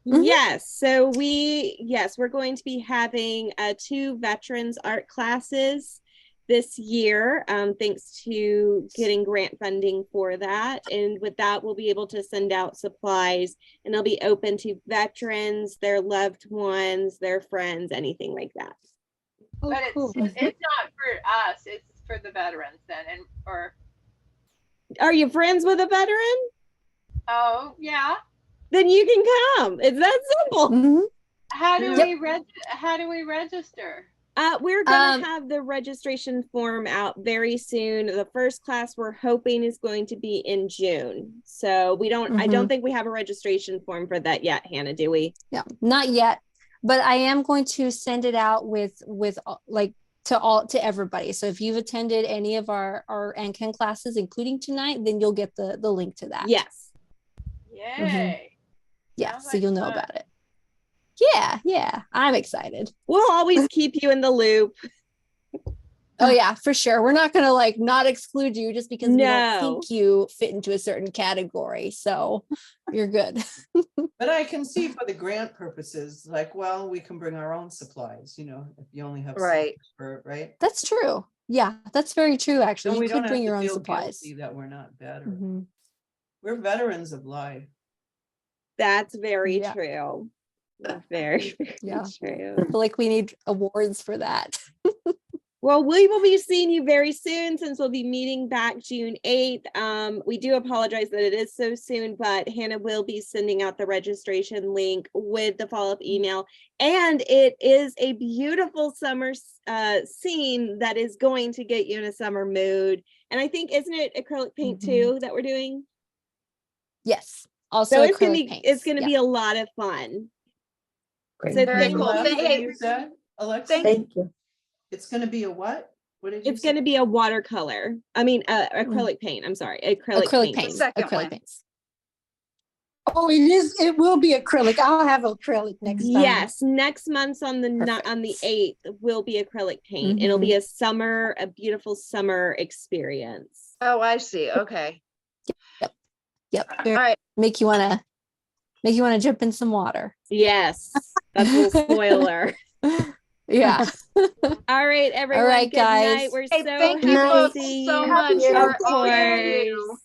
Yes. So we're going to be having 2 veterans art classes this year, thanks to getting grant funding for that. And with that, we'll be able to send out supplies and they'll be open to veterans, their loved ones, their friends, anything like that. Oh, But cool. it's not for us, it's for the veterans then, or Are you friends with a veteran? oh yeah. Then you can come. It's that simple. How do we register? We're gonna have the registration form out very soon. The first class we're hoping is going to be in June. So I don't think we have a registration form for that yet, Hannah, do we? Yeah, not yet, but I am going to send it out with like to everybody. So if you've attended any of our AnCan classes, including tonight, then you'll get the link to that. Yes. Yay. Yeah, Sounds so like you'll know fun. about it. Yeah, I'm excited. We'll always keep you in the loop. Oh yeah, for sure. We're not gonna like not exclude you just because we No. don't think you fit into a certain category. So you're good. But I can see for the grant purposes, like, well, we can bring our own supplies, if you only have Right. right? That's true. Yeah, that's very true. Actually, And we you don't could have bring to your own feel supplies. guilty that we're not better. Mhm. We're veterans of life. That's very Yeah. true. Very, very Yeah. true. I feel like we need awards for that. Well, we will be seeing you very soon since we'll be meeting back June 8th. We do apologize that it is so soon, but Hannah will be sending out the registration link with the follow-up email. And it is a beautiful summer scene that is going to get you in a summer mood. And I think, isn't it acrylic paint too that we're doing? Yes. Also, So it's gonna acrylic be paints. it's gonna be a lot of fun. Great. So Very thank cool. you. Hey, You said, Alexa? thank you. It's going to be a what? What did you It's going to be a watercolor. I mean, acrylic paint. I'm sorry, acrylic paint. paints. second Acrylic one. paints. Oh, it will be acrylic. I'll have acrylic next time. Yes, next month's on the 8th will be acrylic paint. It'll be a beautiful summer experience. Oh, I see. Okay. Yep. All right. Make you wanna jump in some water. Yes, that's a little spoiler. Yeah. All right, everyone. All right, good guys. night. We're Hey, so thank you happy both to see so you. much Of for all you course. do.